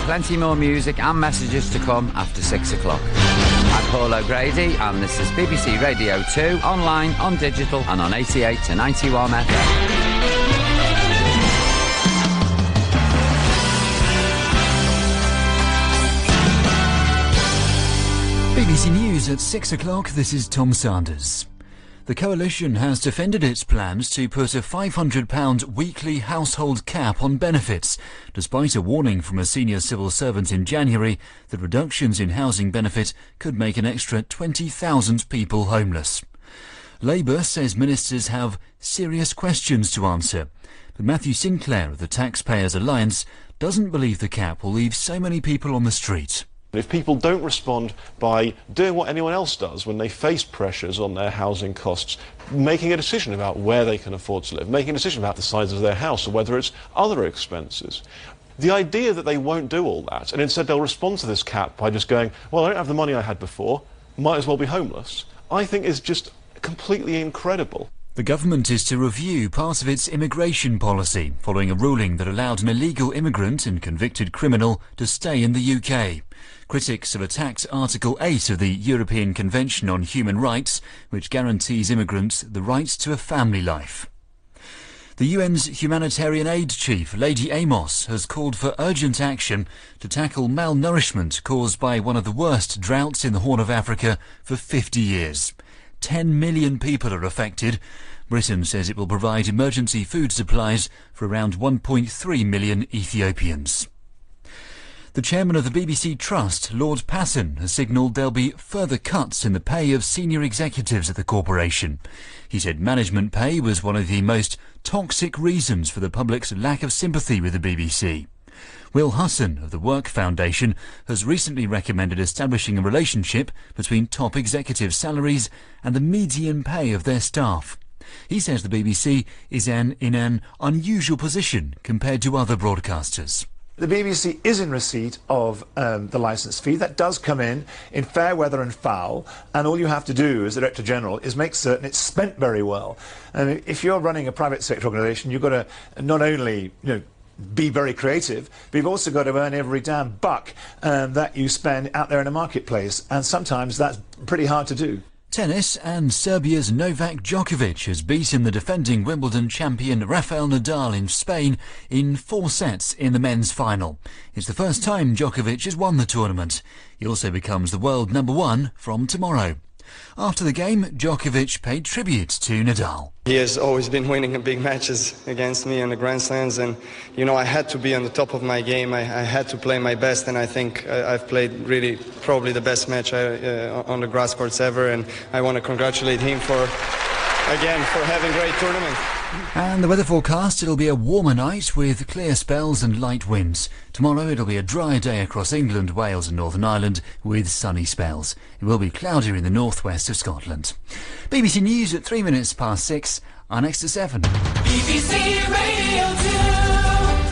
Plenty more music and messages to come after 6 o'clock. I'm Paul O'Grady, and this is BBC Radio 2, online, on digital, and on 88 to 91 FM. BBC News at 6 o'clock, this is Tom Sanders. The Coalition has defended its plans to put a £500 weekly household cap on benefits, despite a warning from a senior civil servant in January that reductions in housing benefit could make an extra 20,000 people homeless. Labour says ministers have serious questions to answer, but Matthew Sinclair of the Taxpayers Alliance doesn't believe the cap will leave so many people on the street. If people don't respond by doing what anyone else does when they face pressures on their housing costs, making a decision about where they can afford to live, making a decision about the size of their house or whether it's other expenses, the idea that they won't do all that and instead they'll respond to this cap by just going, well, I don't have the money I had before, might as well be homeless, I think is just completely incredible. The government is to review part of its immigration policy following a ruling that allowed an illegal immigrant and convicted criminal to stay in the UK. Critics have attacked Article 8 of the European Convention on Human Rights, which guarantees immigrants the right to a family life. The UN's humanitarian aid chief, Lady Amos, has called for urgent action to tackle malnourishment caused by one of the worst droughts in the Horn of Africa for 50 years. 10 million people are affected. Britain says it will provide emergency food supplies for around 1.3 million Ethiopians. The chairman of the BBC Trust, Lord Patton, has signalled there'll be further cuts in the pay of senior executives at the corporation. He said management pay was one of the most toxic reasons for the public's lack of sympathy with the BBC. Will Husson of the Work Foundation has recently recommended establishing a relationship between top executive salaries and the median pay of their staff. He says the BBC is in an unusual position compared to other broadcasters. The BBC is in receipt of the licence fee. That does come in fair weather and foul, and all you have to do as Director General is make certain it's spent very well. And if you're running a private sector organisation, you've got to not only be very creative, but you've also got to earn every damn buck that you spend out there in the marketplace, and sometimes that's pretty hard to do. Tennis, and Serbia's Novak Djokovic has beaten the defending Wimbledon champion Rafael Nadal in Spain in 4 sets in the men's final. It's the first time Djokovic has won the tournament. He also becomes the world #1 from tomorrow. After the game, Djokovic paid tribute to Nadal. He has always been winning big matches against me in the Grand Slams, and I had to be on the top of my game. I had to play my best, and I think I've played really probably the best match on the grass courts ever, and I want to congratulate him for having a great tournament. And the weather forecast, it'll be a warmer night with clear spells and light winds. Tomorrow it'll be a dry day across England, Wales and Northern Ireland with sunny spells. It will be cloudier in the northwest of Scotland. BBC News at 6:03. Our next at 7. BBC Radio 2.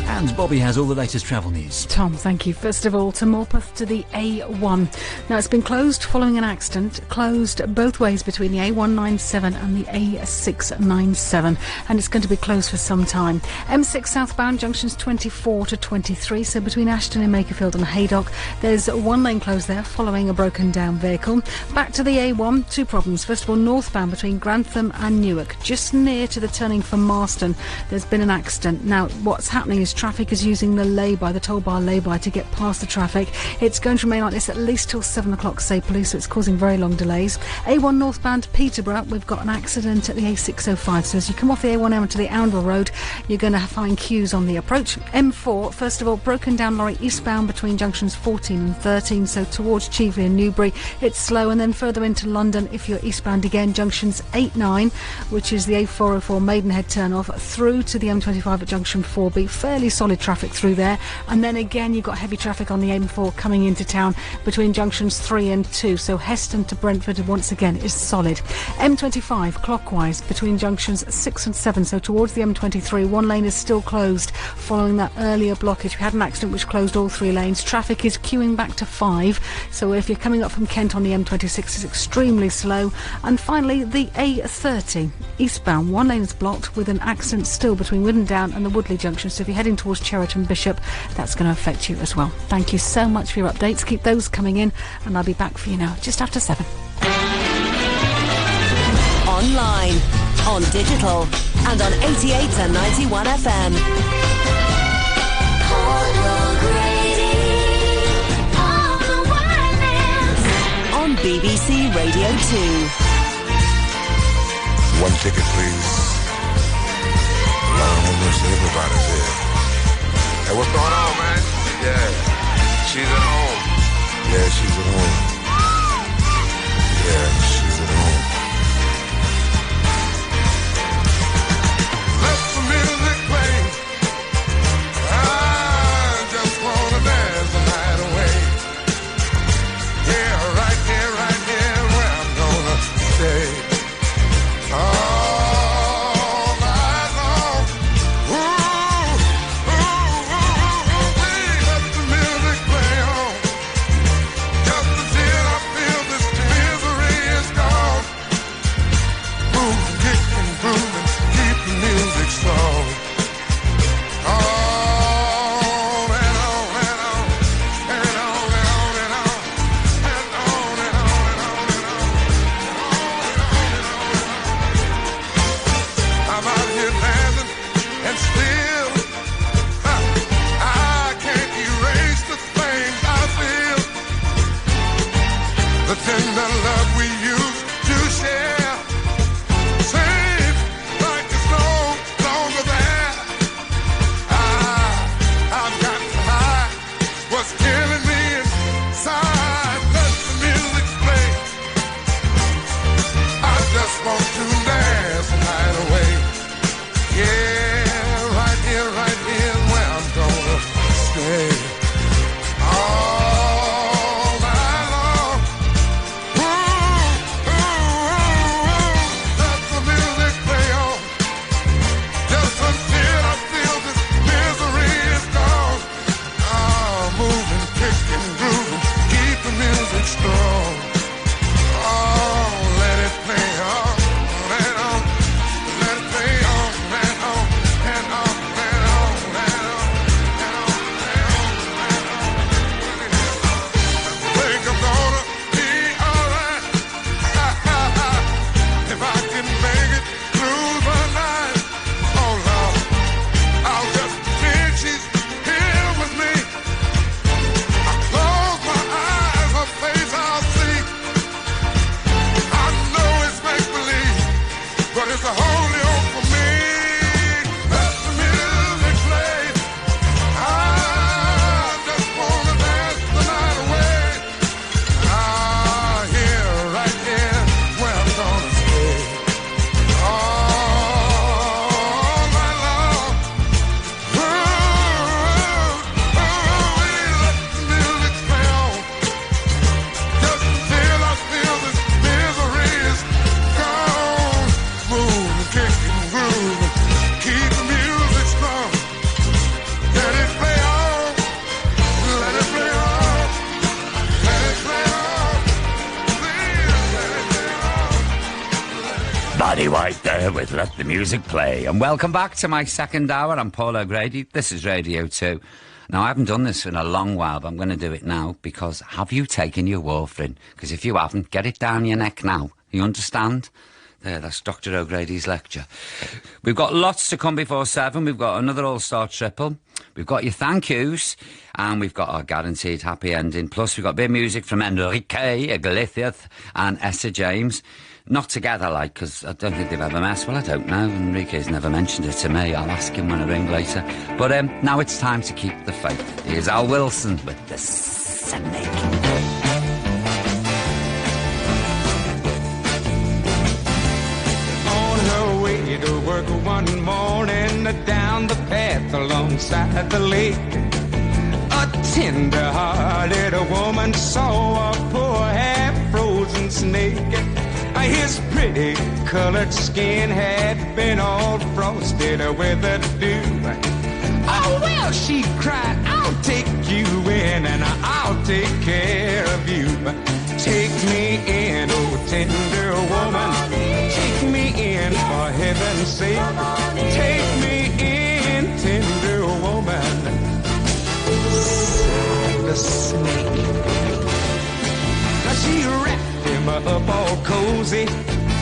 And Bobby has all the latest travel news. Tom, thank you. First of all, to Morpeth to the A1. Now, it's been closed following an accident, closed both ways between the A197 and the A697, and it's going to be closed for some time. M6 southbound junctions 24 to 23, so between Ashton and Makerfield and Haydock, there's one lane closed there following a broken down vehicle. Back to the A1, 2 problems. First of all, northbound between Grantham and Newark, just near to the turning for Marston, there's been an accident. Now, what's happening is traffic is using the lay-by, the toll-bar lay-by, to get past the traffic. It's going to remain like this at least till 7 o'clock, say police, so it's causing very long delays. A1 northbound Peterborough, we've got an accident at the A605, so as you come off the A1M to the Oundle Road, you're going to find queues on the approach. M4, first of all, broken down lorry eastbound between junctions 14 and 13, so towards Cheveley and Newbury, it's slow, and then further into London, if you're eastbound again, junctions 8-9, which is the A404 Maidenhead turn-off, through to the M25 at junction 4B, fairly solid traffic through there, and then again you've got heavy traffic on the M4 coming into town between junctions 3 and 2, so Heston to Brentford once again is solid. M25 clockwise between junctions 6 and 7, so towards the M23, one lane is still closed following that earlier blockage. We had an accident which closed all 3 lanes. Traffic is queuing back to 5, so if you're coming up from Kent on the M26, it's extremely slow. And finally, the A30 eastbound, one lane is blocked with an accident still between Witham Down and the Woodley junction, so if you're heading towards Cheriton Bishop, that's going to affect you as well. Thank you so much for your updates. Keep those coming in, and I'll be back for you now just after 7. Online, on digital, and on 88 to 91 FM. On BBC Radio 2. One ticket, please. Lord have mercy, everybody's here. Hey, what's going on, man? Yeah, she's at home. Yeah, she's at home. Yeah, she's at home. Let the music play. I just wanna dance the night away. Yeah, right here, where I'm gonna stay. Right here, where I'm gonna stay. Barry White there with Let the Music Play. And welcome back to my second hour. I'm Paul O'Grady. This is Radio 2. Now, I haven't done this in a long while, but I'm going to do it now because have you taken your warfarin? Because if you haven't, get it down your neck now. You understand? There, that's Dr. O'Grady's lecture. We've got lots to come before 7. We've got another All-Star triple. We've got your thank yous. And we've got our guaranteed happy ending. Plus, we've got a bit of music from Enrique Iglesias and Essa James. Not together, like, because I don't think they've ever met. Well, I don't know. Enrique's never mentioned it to me. I'll ask him when I ring later. But now it's time to keep the faith. Here's Al Wilson with The Snake. To work one morning down the path alongside the lake. A tender-hearted woman saw a poor half-frozen snake. His pretty colored skin had been all frosted with the dew. Oh, well, she cried, I'll take you in and I'll take care of you. Take me in, oh tender woman. Take me in, for heaven's sake. Take me in, tender woman. Sighed the snake. Now she wrapped him up all cozy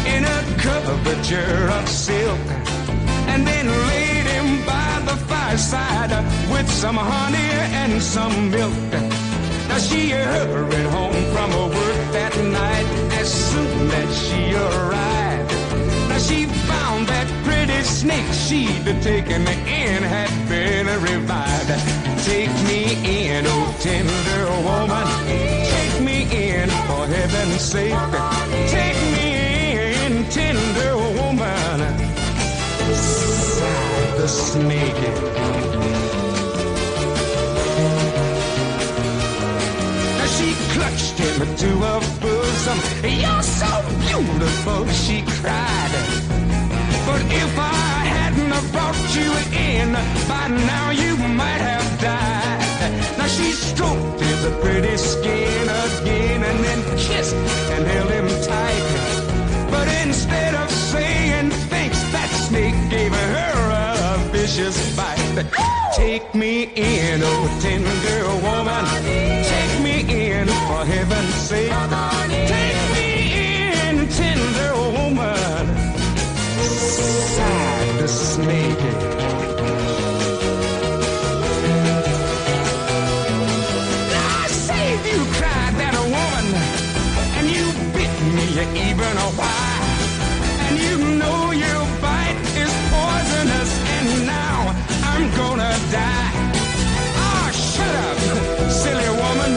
in a coverture of silk, and then laid him by the fireside with some honey and some milk. Now she hurried home from her work that night as soon as she arrived. Now she found that pretty snake she'd taken in had been revived. Take me in, oh tender woman. Take me in, for heaven's sake. Take me in, tender woman. Sighed the snake. She clutched him to her bosom. You're so beautiful, she cried. But if I hadn't have brought you in, by now you might have died. Now she stroked his pretty skin again and then kissed and held him tight. But instead of saying thanks, that snake gave her a vicious bite. Take me in, oh tender woman. Take me in, for heaven's sake. Take me in, tender woman. Sighed the snake. I saved you, cried that woman, and you bit me even a while. And you know your bite is poisonous, and now I'm gonna die. Ah, shut up, silly woman,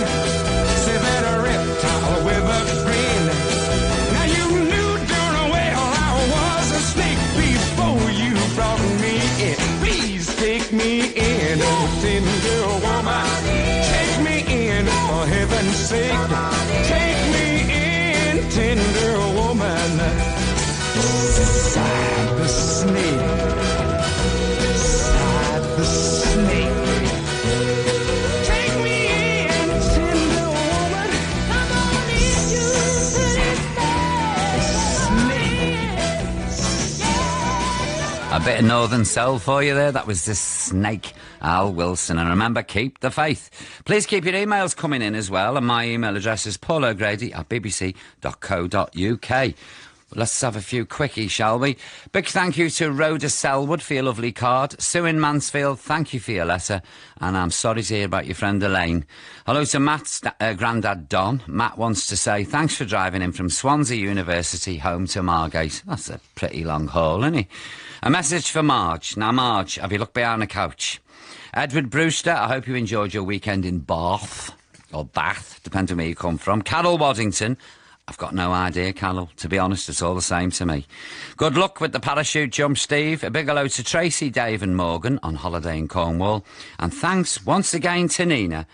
said that reptile with a grin. Now you knew darn well I was a snake before you brought me in. Please take me in, oh tender woman. Take me in, for heaven's sake. Take me in, tender woman. Sighed the snake. Sighed the snake. Take me in, tender woman. I'm gonna need you, pretty snake. A bit of Northern Soul for you there. That was The Snake, Al Wilson. And remember, keep the faith. Please keep your emails coming in as well. And my email address is paulogrady@bbc.co.uk. Let's have a few quickies, shall we? Big thank you to Rhoda Selwood for your lovely card. Sue in Mansfield, thank you for your letter. And I'm sorry to hear about your friend Elaine. Hello to Matt's granddad Don. Matt wants to say thanks for driving in from Swansea University home to Margate. That's a pretty long haul, isn't it? A message for Marge. Now, Marge, have you looked behind the couch? Edward Brewster, I hope you enjoyed your weekend in Bath. Or Bath, depends on where you come from. Carol Waddington. I've got no idea, Carol. To be honest, it's all the same to me. Good luck with the parachute jump, Steve. A big hello to Tracy, Dave and Morgan on holiday in Cornwall. And thanks once again to Nina,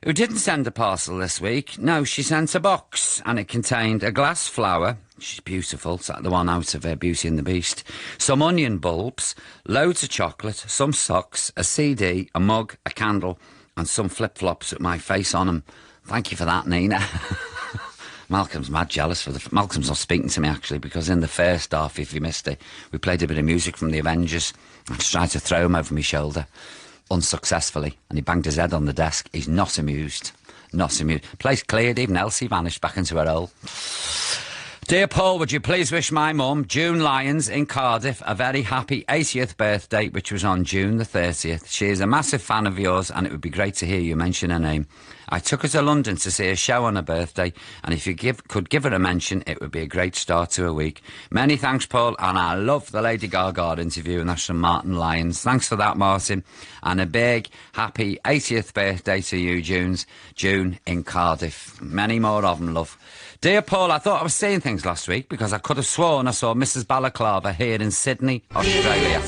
who didn't send a parcel this week. No, she sent a box, and it contained a glass flower. She's beautiful. It's like the one out of Beauty and the Beast. Some onion bulbs, loads of chocolate, some socks, a CD, a mug, a candle, and some flip-flops with my face on them. Thank you for that, Nina. Malcolm's mad jealous Malcolm's not speaking to me, actually, because in the first half, if you missed it, we played a bit of music from the Avengers. I just tried to throw him over my shoulder, unsuccessfully, and he banged his head on the desk. He's not amused. Not amused. Place cleared, even Elsie vanished back into her hole. Dear Paul, would you please wish my mum, June Lyons in Cardiff, a very happy 80th birthday, which was on June the 30th. She is a massive fan of yours, and it would be great to hear you mention her name. I took her to London to see a show on her birthday, and if you could give her a mention, it would be a great start to her week. Many thanks, Paul, and I love the Lady Gaga interview, and that's from Martin Lyons. Thanks for that, Martin, and a big, happy 80th birthday to you, June in Cardiff. Many more of them, love. Dear Paul, I thought I was seeing things last week because I could have sworn I saw Mrs. Balaclava here in Sydney, Australia.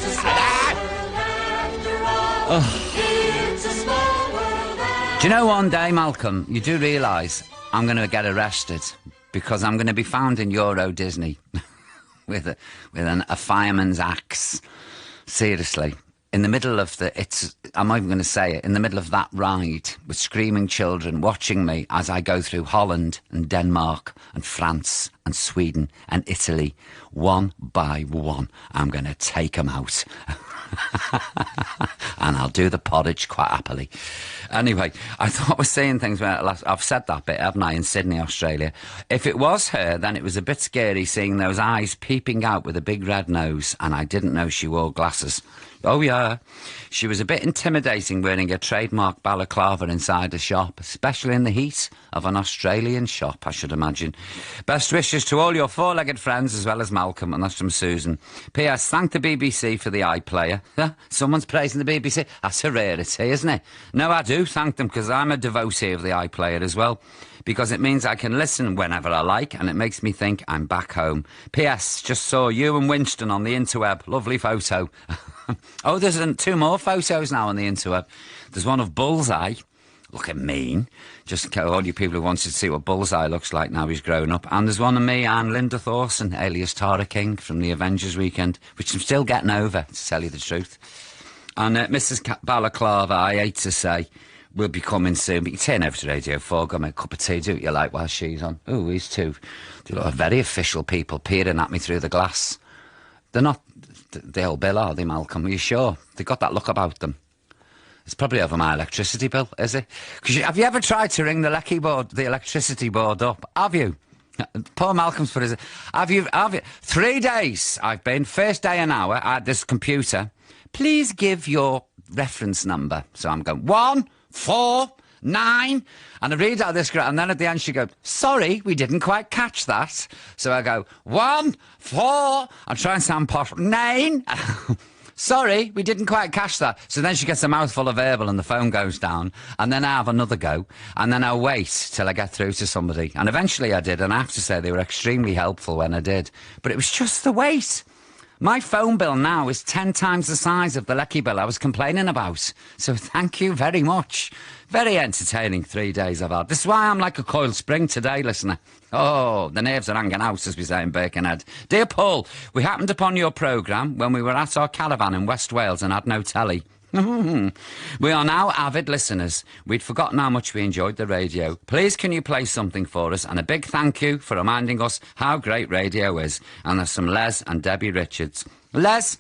Do you know, one day, Malcolm, you do realise I'm going to get arrested because I'm going to be found in Euro Disney with a fireman's axe. Seriously. In the middle of I'm not even going to say it, in the middle of that ride with screaming children watching me as I go through Holland and Denmark and France and Sweden and Italy, one by one, I'm going to take them out. And I'll do the porridge quite happily. Anyway, I thought I was saying things where I've said that bit, haven't I, in Sydney, Australia. If it was her, then it was a bit scary seeing those eyes peeping out with a big red nose, and I didn't know she wore glasses. Oh, yeah. She was a bit intimidating wearing a trademark balaclava inside a shop, especially in the heat of an Australian shop, I should imagine. Best wishes to all your four-legged friends as well as Malcolm, and that's from Susan. P.S. Thank the BBC for the iPlayer. Someone's praising the BBC. That's a rarity, isn't it? No, I do thank them because I'm a devotee of the iPlayer as well, because it means I can listen whenever I like, and it makes me think I'm back home. P.S. Just saw you and Winston on the interweb. Lovely photo. Oh, there's two more photos now on the interweb. There's one of Bullseye, looking mean. Just all you people who wanted to see what Bullseye looks like now he's grown up. And there's one of me and Linda Thorson, alias Tara King, from the Avengers weekend, which I'm still getting over, to tell you the truth. And Mrs. Balaclava, I hate to say, will be coming soon, but you turn over to Radio 4, go make a cup of tea, do what you like while she's on. Oh, these two. They look like very official people peering at me through the glass. They're not the old bill, are they, Malcolm? Are you sure? They've got that look about them. It's probably over my electricity bill, is it? Have you ever tried to ring the electricity board up? Have you? Poor Malcolm's put his... Have you? 3 days I've been, first day an hour at this computer. Please give your reference number. So I'm going 149, and I read out this, and then at the end she goes, sorry, we didn't quite catch that. So I go 14. I'm trying to sound posh. 9. Sorry, we didn't quite catch that. So then she gets a mouthful of verbal and the phone goes down, and then I have another go, and then I wait till I get through to somebody. And eventually I did, and I have to say they were extremely helpful when I did. But it was just the wait. My phone bill now is 10 times the size of the Lecky bill I was complaining about. So thank you very much. Very entertaining 3 days I've had. This is why I'm like a coiled spring today, listener. Oh, the nerves are hanging out, as we say in Birkenhead. Dear Paul, we happened upon your programme when we were at our caravan in West Wales and had no telly. We are now avid listeners. We'd forgotten how much we enjoyed the radio. Please can you play something for us, and a big thank you for reminding us how great radio is. And there's some Les and Debbie Richards. Les,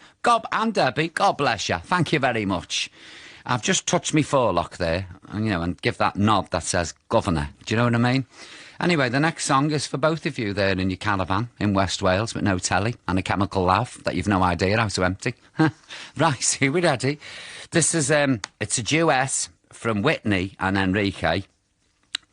and Debbie, God bless you. Thank you very much. I've just touched me forelock there, and give that nod that says governor. Do you know what I mean? Anyway, the next song is for both of you there in your caravan in West Wales with no telly and a chemical laugh that you've no idea how to empty. Right, here we're ready. This is, it's a duet from Whitney and Enrique.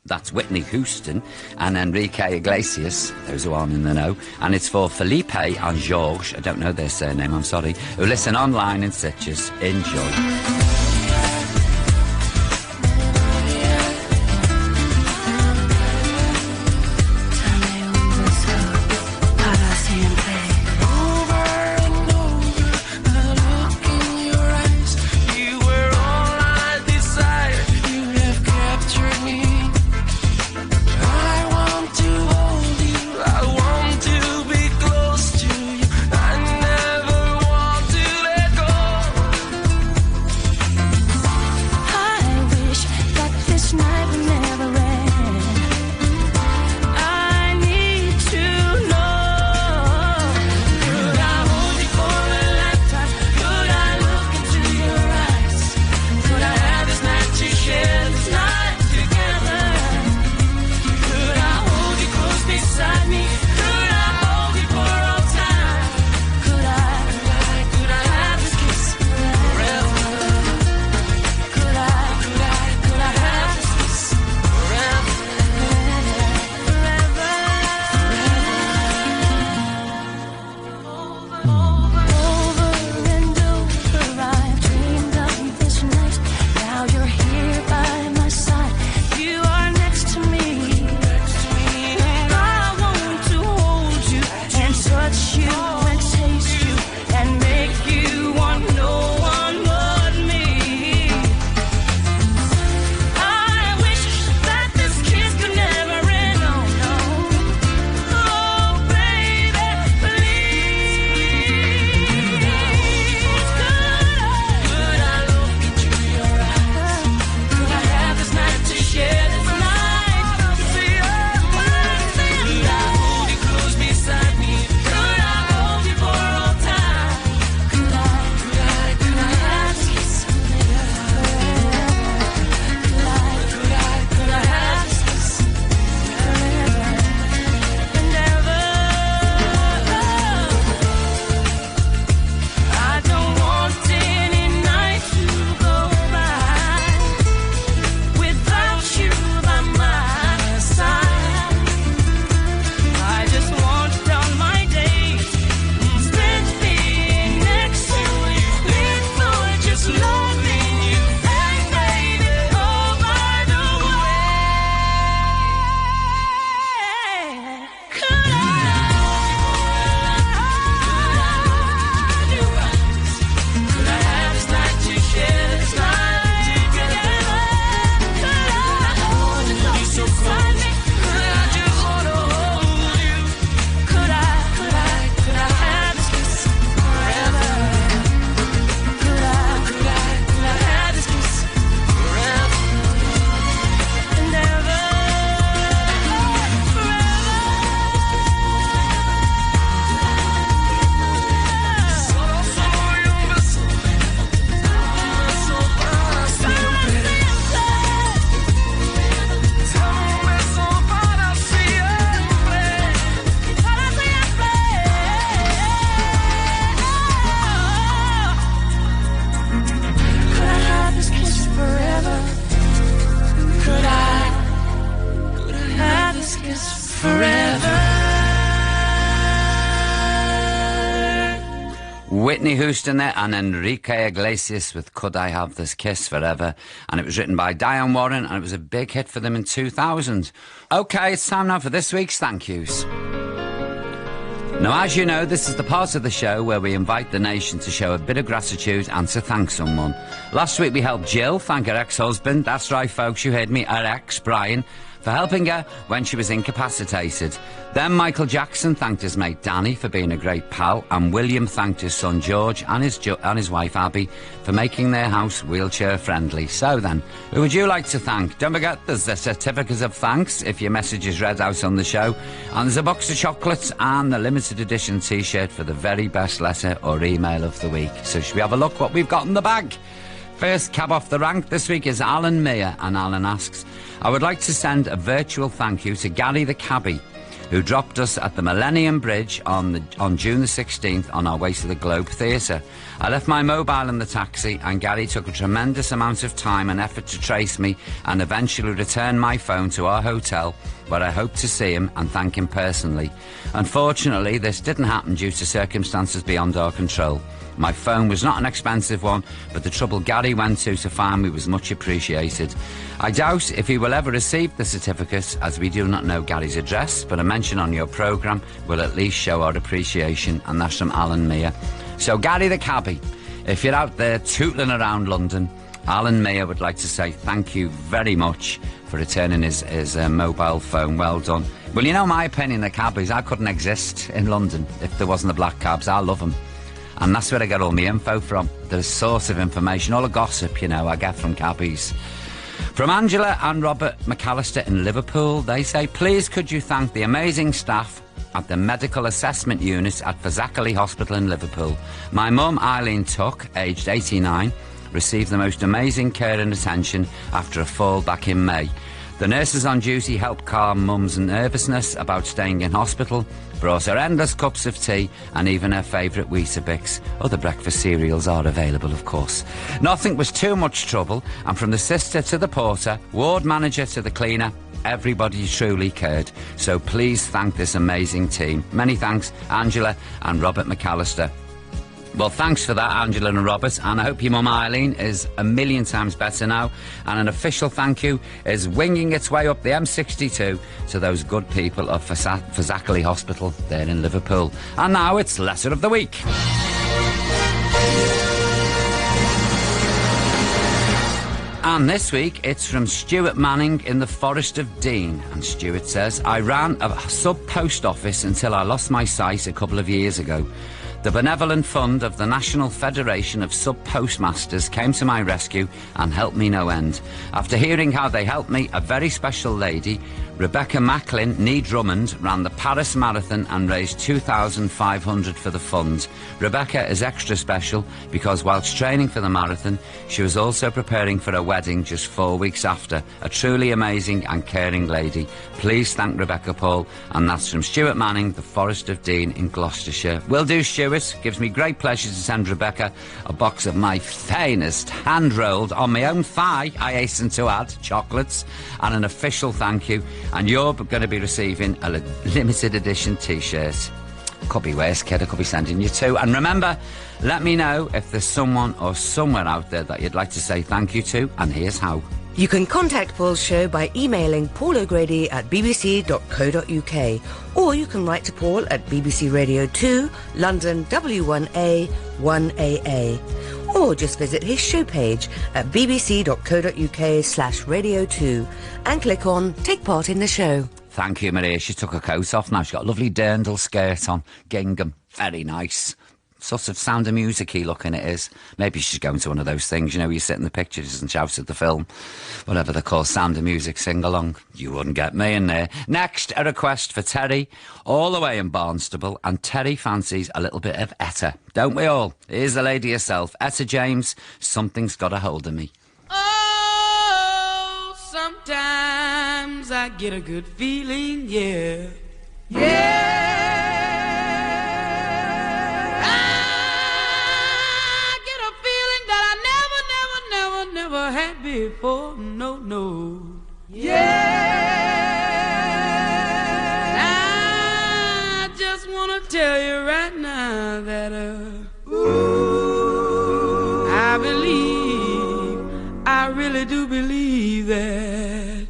That's Whitney Houston and Enrique Iglesias, those who aren't in the know. And it's for Felipe and George, I don't know their surname, I'm sorry, who listen online in Sitges. Enjoy. I never want to let go. ask is forever. Whitney Houston there and Enrique Iglesias with Could I Have This Kiss Forever, and it was written by Diane Warren and it was a big hit for them in 2000. OK, it's time now for this week's thank yous. Now, as you know, this is the part of the show where we invite the nation to show a bit of gratitude and to thank someone. Last week we helped Jill thank her ex-husband, that's right folks, you heard me, her ex, Brian, for helping her when she was incapacitated. Then Michael Jackson thanked his mate Danny for being a great pal, and William thanked his son George and his wife Abby for making their house wheelchair friendly. So then, who would you like to thank? Don't forget there's the certificate of thanks if your message is read out on the show, and there's a box of chocolates and the limited edition t-shirt for the very best letter or email of the week. So should we have a look what we've got in the bag? First cab off the rank this week is Alan Meyer, and Alan asks, I would like to send a virtual thank you to Gary the cabbie, who dropped us at the Millennium Bridge on June the 16th on our way to the Globe Theatre. I left my mobile in the taxi and Gary took a tremendous amount of time and effort to trace me and eventually return my phone to our hotel, where I hope to see him and thank him personally. Unfortunately, this didn't happen due to circumstances beyond our control. My phone was not an expensive one, but the trouble Gary went to find me was much appreciated. I doubt if he will ever receive the certificate, as we do not know Gary's address, but a mention on your programme will at least show our appreciation, and that's from Alan Meyer. So Gary the cabbie, if you're out there tootling around London, Alan Meyer would like to say thank you very much for returning his mobile phone. Well done. Well, you know my opinion of cabbies, I couldn't exist in London if there wasn't the black cabs. I love them. And that's where I get all my info from. The source of information, all the gossip, you know, I get from cabbies. From Angela and Robert McAllister in Liverpool, they say, please could you thank the amazing staff at the medical assessment unit at Fazakerley Hospital in Liverpool. My mum, Eileen Tuck, aged 89, received the most amazing care and attention after a fall back in May. The nurses on duty helped calm Mum's nervousness about staying in hospital, brought her endless cups of tea and even her favourite Weetabix. Other breakfast cereals are available, of course. Nothing was too much trouble, and from the sister to the porter, ward manager to the cleaner, everybody truly cared. So please thank this amazing team. Many thanks, Angela and Robert McAllister. Well, thanks for that, Angela and Robert, and I hope your mum Eileen is a million times better now. And an official thank you is winging its way up the M62 to those good people of Fazakerley Hospital there in Liverpool. And now it's Letter of the Week. And this week it's from Stuart Manning in the Forest of Dean. And Stuart says, I ran a sub-post office until I lost my sight a couple of years ago. The benevolent fund of the National Federation of Sub-Postmasters came to my rescue and helped me no end. After hearing how they helped me, a very special lady, Rebecca Macklin, nee Drummond, ran the Paris Marathon and raised $2,500 for the fund. Rebecca is extra special because whilst training for the marathon, she was also preparing for a wedding just 4 weeks after. A truly amazing and caring lady. Please thank Rebecca Paul, and that's from Stuart Manning, the Forest of Dean in Gloucestershire. Will do, Stuart. Gives me great pleasure to send Rebecca a box of my finest hand-rolled, on my own thigh, I hasten to add, chocolates, and an official thank you. And you're going to be receiving a limited edition t-shirt. Could be worse, kid, I could be sending you two. And remember, let me know if there's someone or somewhere out there that you'd like to say thank you to, and here's how. You can contact Paul's show by emailing Paul O'Grady at bbc.co.uk, or you can write to Paul at BBC Radio 2, London W1A 1AA, or just visit his show page at bbc.co.uk/radio 2 and click on Take Part in the Show. Thank you, Maria. She took her coat off now. She's got a lovely dirndl skirt on. Gingham. Very nice. Sort of Sound of Music-y looking it is. Maybe she's going to one of those things, you know, you sit in the pictures and shout at the film. Whatever they're called, Sound of Music sing-along. You wouldn't get me in there. Next, a request for Terry, all the way in Barnstable, and Terry fancies a little bit of Etta. Don't we all? Here's the lady herself, Etta James, Something's Got a Hold of Me. Oh, sometimes I get a good feeling, yeah. Yeah. Never had before, no, no. Yeah. tell you right now that I believe, I really do believe that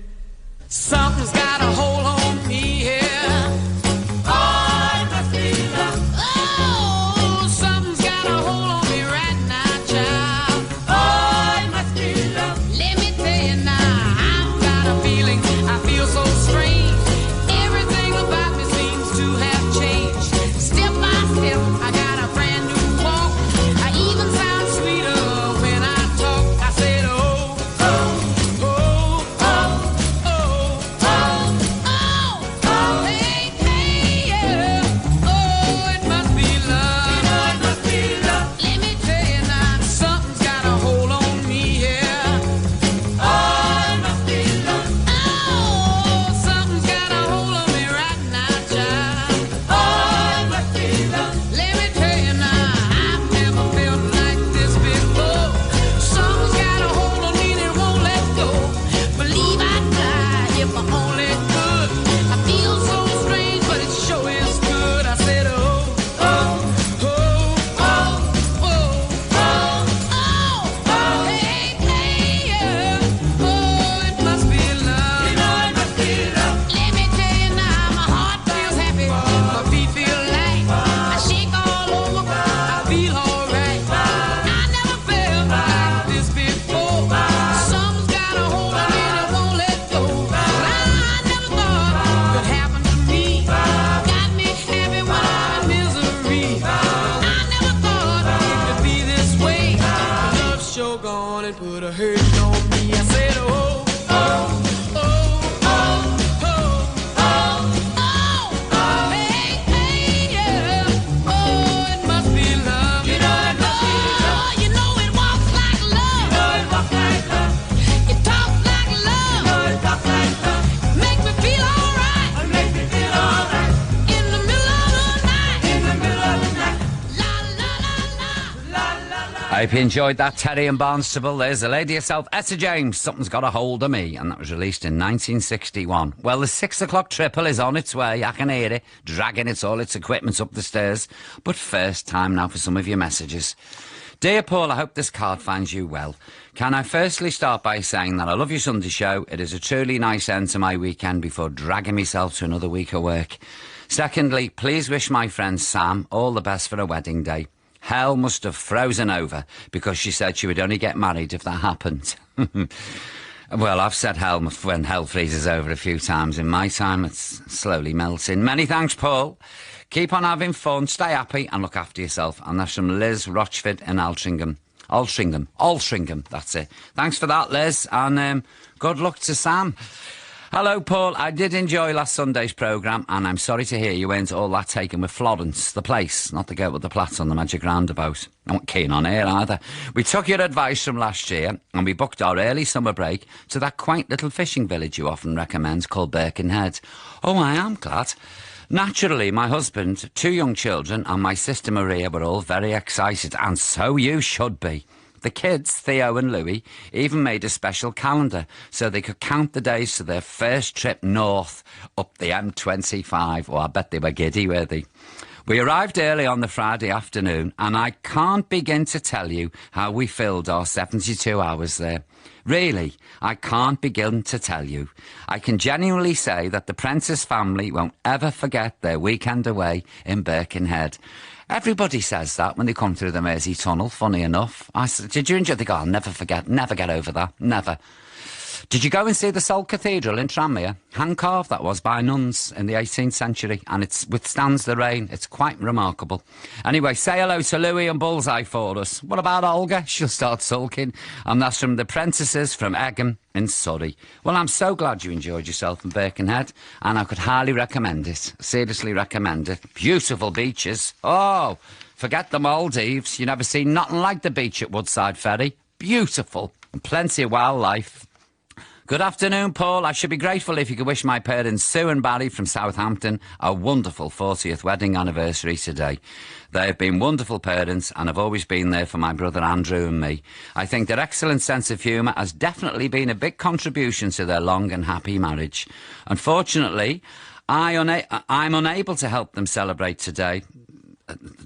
something's got a hold on me here. Oh, it must be love. Oh, something's got a hold on me right now, child. Oh, it must be love. Let me tell you now, I've got a feeling, I feel so strange. Everything about me seems to have changed. Step by step, I got a brand new walk. I even sound sweeter when I talk. I said, oh, oh, oh, oh, oh, oh, oh, hey, hey, yeah. Oh, it must be love. You know it must be love. Let me tell you now, something's got a hold on me here. Oh, it must be love. Oh, something's got a hold on me right now, child. Oh, it must be love. Let me tell you now, I've never felt like this before. Something's got a hold on me and it won't let go. Believe I'd die if I only could. I feel so strange, but it sure is good. I said, oh, oh, oh, oh, oh, oh, hey, hey, yeah. Oh, it must be love. You know it must be love. Let me tell you now, my heart feels happy, my feet feel light. I shake all over, I feel alright. I never felt like this before. Something's got a hold on me and it won't let go. I never thought it could happen to me. Got me happy when I'm in misery. I never thought it could be this way. Love's sure gone and put a hurt on me. I said, oh, oh, oh, oh, oh, oh, oh, hey, hey, yeah. Oh, it must be love. You know it must be love. You know it walks like love. You know it walks like love. It talks like love. You know it talks like love. Make me feel alright. Make me feel alright. In the middle of the night. In the middle of the night. I hope you enjoyed that, Terry and Barnstable. There's the lady herself, Etta James, Something's Got a Hold of Me, and that was released in 1961. Well, the 6 o'clock triple is on its way. I can hear it, dragging all its equipment up the stairs. But first, time now for some of your messages. Dear Paul, I hope this card finds you well. Can I firstly start by saying that I love your Sunday show. It is a truly nice end to my weekend before dragging myself to another week of work. Secondly, please wish my friend Sam all the best for her wedding day. Hell must have frozen over because she said she would only get married if that happened. Well, I've said hell when hell freezes over a few times in my time. It's slowly melting. Many thanks, Paul. Keep on having fun, stay happy and look after yourself. And that's from Liz Rochford in Altrincham, that's it. Thanks for that, Liz, and good luck to Sam. Hello, Paul. I did enjoy last Sunday's programme, and I'm sorry to hear you weren't all that taken with Florence, the place, not the girl with the plats on the magic roundabout. I wasn't keen on her either. We took your advice from last year, and we booked our early summer break to that quaint little fishing village you often recommend called Birkenhead. Oh, I am glad. Naturally, my husband, 2 young children, and my sister Maria were all very excited, and so you should be. The kids, Theo and Louis, even made a special calendar so they could count the days to their first trip north up the M25. Oh, I bet they were giddy, were they? We arrived early on the Friday afternoon, and I can't begin to tell you how we filled our 72 hours there. Really, I can't begin to tell you. I can genuinely say that the Prentice family won't ever forget their weekend away in Birkenhead. Everybody says that when they come through the Mersey Tunnel, funny enough. I said, did you enjoy the I'll never forget, never get over that, never. Did you go and see the Salt Cathedral in Tranmere? Hand-carved that was by nuns in the 18th century, and it withstands the rain. It's quite remarkable. Anyway, say hello to Louis and Bullseye for us. What about Olga? She'll start sulking. And that's from the Prentices from Egham in Surrey. Well, I'm so glad you enjoyed yourself in Birkenhead, and I could highly recommend it. Seriously recommend it. Beautiful beaches. Oh, forget the Maldives. You never seen nothing like the beach at Woodside Ferry. Beautiful. And plenty of wildlife. Good afternoon, Paul. I should be grateful if you could wish my parents Sue and Barry from Southampton a wonderful 40th wedding anniversary today. They have been wonderful parents and have always been there for my brother Andrew and me. I think their excellent sense of humour has definitely been a big contribution to their long and happy marriage. Unfortunately, I'm unable to help them celebrate today.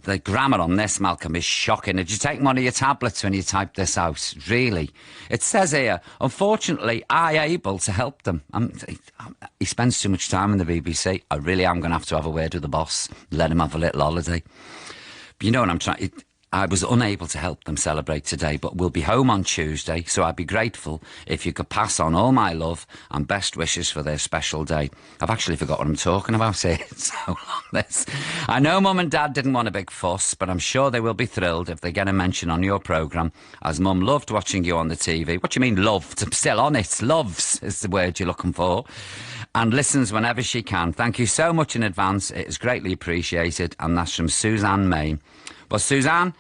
The grammar on this, Malcolm, is shocking. Did you take one of your tablets when you typed this out? Really? It says here, unfortunately, I able to help them. He spends too much time in the BBC. I really am going to have a word with the boss, let him have a little holiday. But you know what I'm trying... I was unable to help them celebrate today, but we'll be home on Tuesday, so I'd be grateful if you could pass on all my love and best wishes for their special day. I've actually forgot what I'm talking about here. It's so long, this. I know Mum and Dad didn't want a big fuss, but I'm sure they will be thrilled if they get a mention on your programme, as Mum loved watching you on the TV. What do you mean, loved? I'm still on it. Loves is the word you're looking for. And listens whenever she can. Thank you so much in advance. It is greatly appreciated. And that's from Suzanne Main. Well, Suzanne,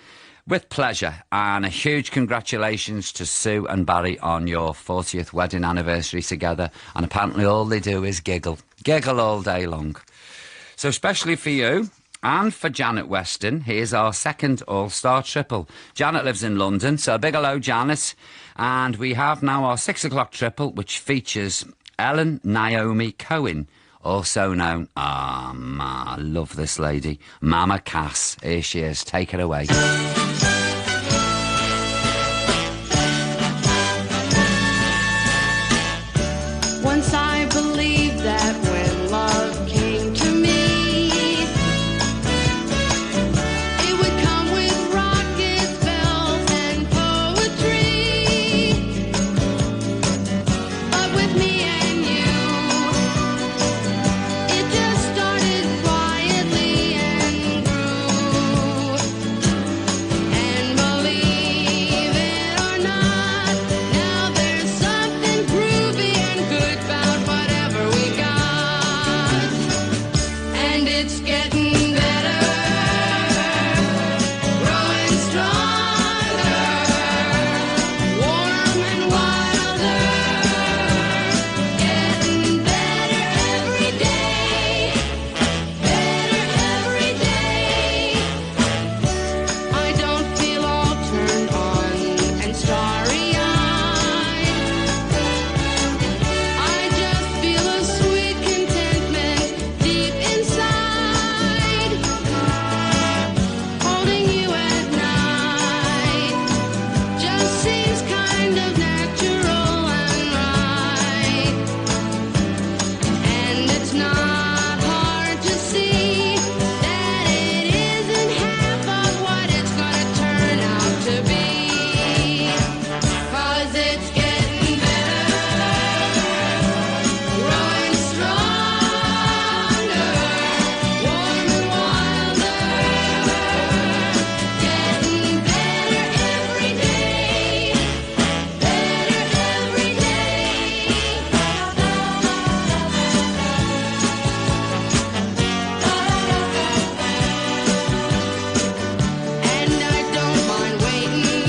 with pleasure, and a huge congratulations to Sue and Barry on your 40th wedding anniversary together. And apparently all they do is giggle. Giggle all day long. So especially for you and for Janet Weston, here's our second All-Star triple. Janet lives in London, so a big hello, Janet. And we have now our 6 o'clock triple, which features Ellen Naomi Cohen, also known, I love this lady, Mama Cass. Here she is. Take it away. Once I believed that when love came to me, it would come with rockets, bells, and poetry. But with me and you, it just started quietly and grew. And believe it or not, now there's something groovy and good about whatever we got. And it's getting better, growing stronger, warm and wilder, getting better every day, better every day. I don't feel all turned on and starry-eyed. I just feel a sweet contentment deep inside. Holding you at night just seems kind of natural and right. And it's not hard to see that it isn't half of what it's gonna turn out to be. 'Cause it's getting better, growing stronger, warm and wilder, getting better every day, better every day. And I don't mind waiting,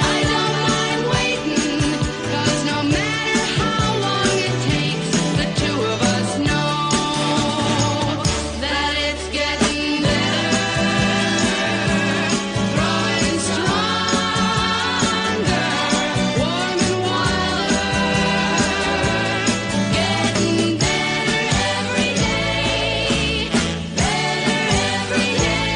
I don't mind waiting, 'cause no matter how long it takes, the two of us know that it's getting better, growing stronger, warm and wilder, getting better every day, better every day.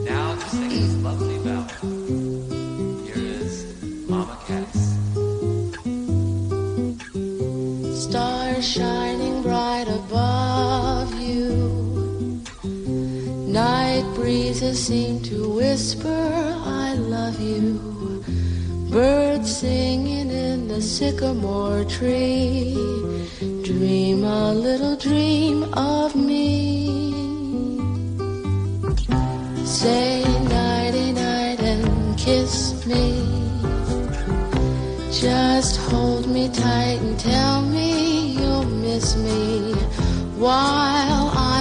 Now to sing this lovely ballad. Here is Mama Cass. Stars shining bright above you. Night breezes seem to whisper, I love you. Birds singing in the sycamore tree. Dream a little dream of me. Say nighty-night and kiss me. Just hold me tight and tell me you'll miss me while I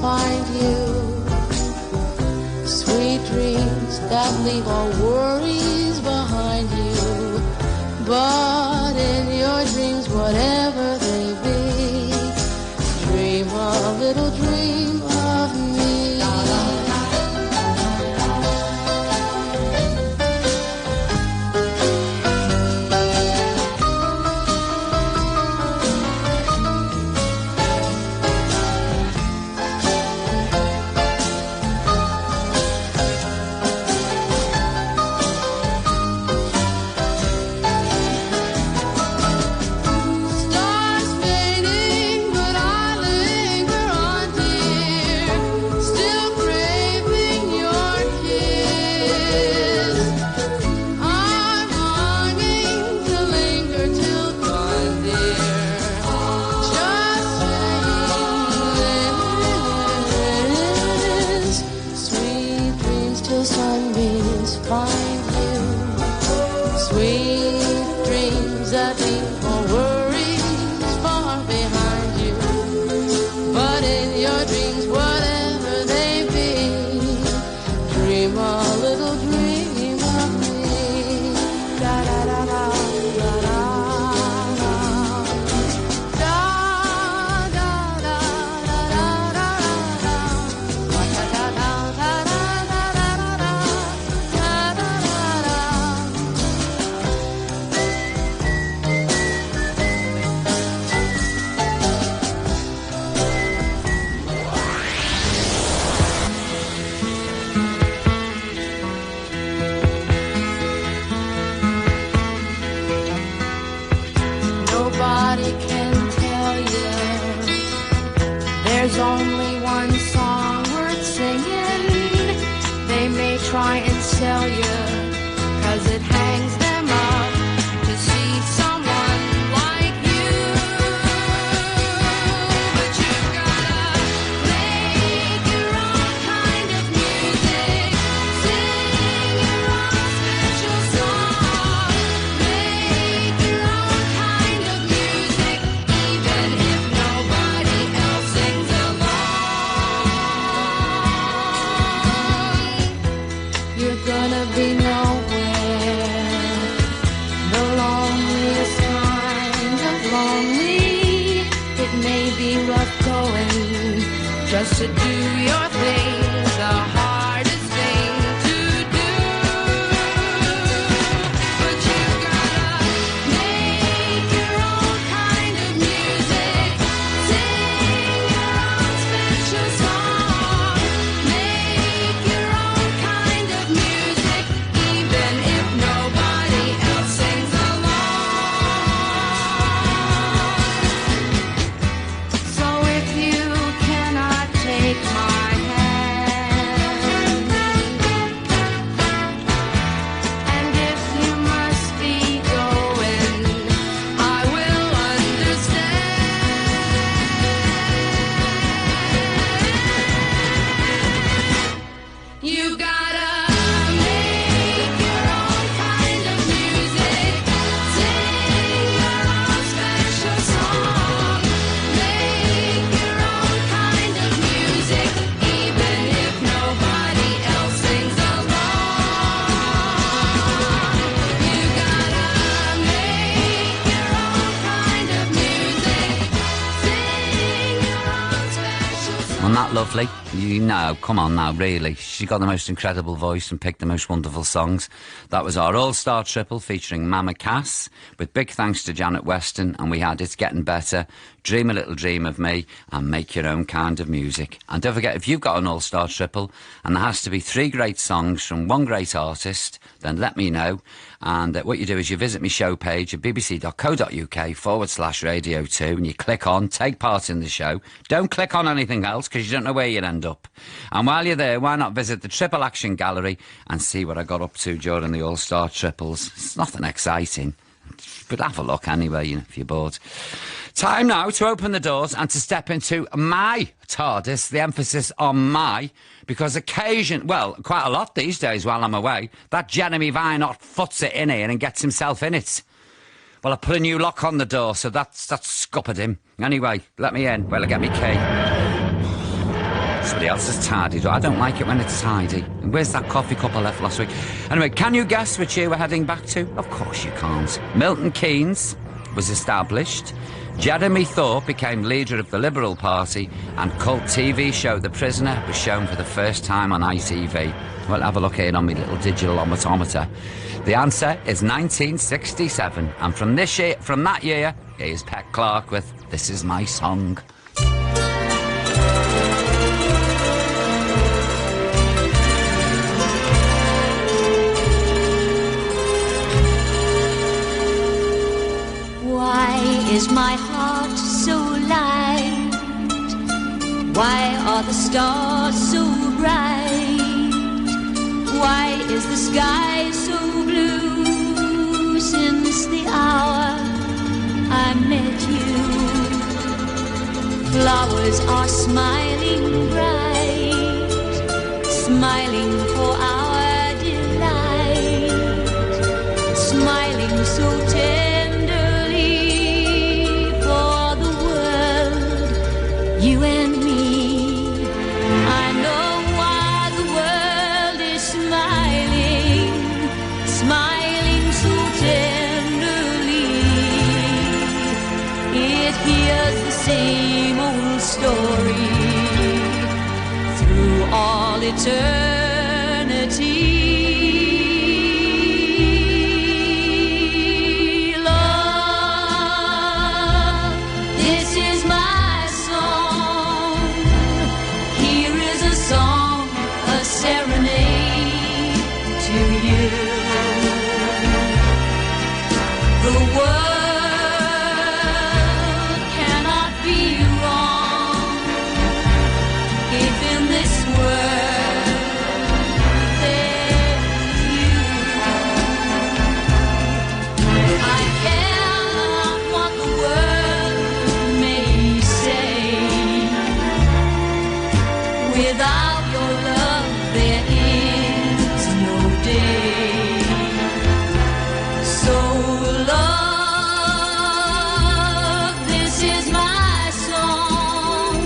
find you. Sweet dreams that leave all worries behind you. But in your dreams, whatever they be, dream a little dream of me. Stars fading, but I linger on, dear, still craving your kiss. I'm longing to linger till dawn, dear, just saying, sweet dreams till sunbeams find you. Sweet dreams that leave all worries far behind you. But in your dreams, whatever they be, dream a little dream of me. Da da da da da da da. Da da da da da da da. Da da da da da da da da da. Da da da da. Nobody can tell you there's only one song worth singing. They may try and sell you, 'cause it hangs them up to see someone like you. But you've gotta make your own kind of music, sing your own special song, make your own kind of music, even if nobody else sings along. You're gonna be nowhere, the loneliest kind of lonely. It may be rough going just to do your thing, the hardest thing to do. But you've gotta make your own kind of music, sing your own special song, make your own kind of music, even if nobody else sings along. So if you cannot take my hand, and if you must be going, I will understand. You gotta make your own kind of music, sing your own special song, make your own kind of music, even if nobody else sings along. You gotta make your own kind of music, sing your own special song. Wasn't that lovely? You know, come on now, really. She got the most incredible voice and picked the most wonderful songs. That was our all-star triple featuring Mama Cass, with big thanks to Janet Weston, and we had It's Getting Better, Dream a Little Dream of Me, and Make Your Own Kind of Music. And don't forget, if you've got an all-star triple, and there has to be 3 great songs from one great artist, then let me know. And what you do is you visit my show page at bbc.co.uk/Radio 2, and you click on Take Part in the Show. Don't click on anything else, because you don't know where you'll end up. And while you're there, why not visit the Triple Action Gallery and see what I got up to during the All-Star Triples. It's nothing exciting, but have a look anyway, if you're bored. Time now to open the doors and to step into my TARDIS, the emphasis on my, because quite a lot these days while I'm away, that Jeremy Vinot foots it in here and gets himself in it. Well, I put a new lock on the door, so that's scuppered him. Anyway, let me in. Well, I get me key. Somebody else has tidied. I don't like it when it's tidy. And where's that coffee cup I left last week? Anyway, can you guess which year we're heading back to? Of course you can't. Milton Keynes was established. Jeremy Thorpe became leader of the Liberal Party, and cult TV show The Prisoner was shown for the first time on ITV. Well, have a look here on my little digital omatometer. The answer is 1967, and from that year, here's Pet Clark with This Is My Song. Why is my heart so light? Why are the stars so bright? Why is the sky so blue? Since the hour I met you, flowers are smiling bright, smiling for our delight, smiling so tenderly for the world, you and me. I know why the world is smiling, smiling so tenderly. It hears the same old story through all eternity. Love, this is my song. Here is a song, a serenade to you. The world cannot be wrong if in this world there's you. I care not what the world may say. Without your love there is no day. So love, this is my song.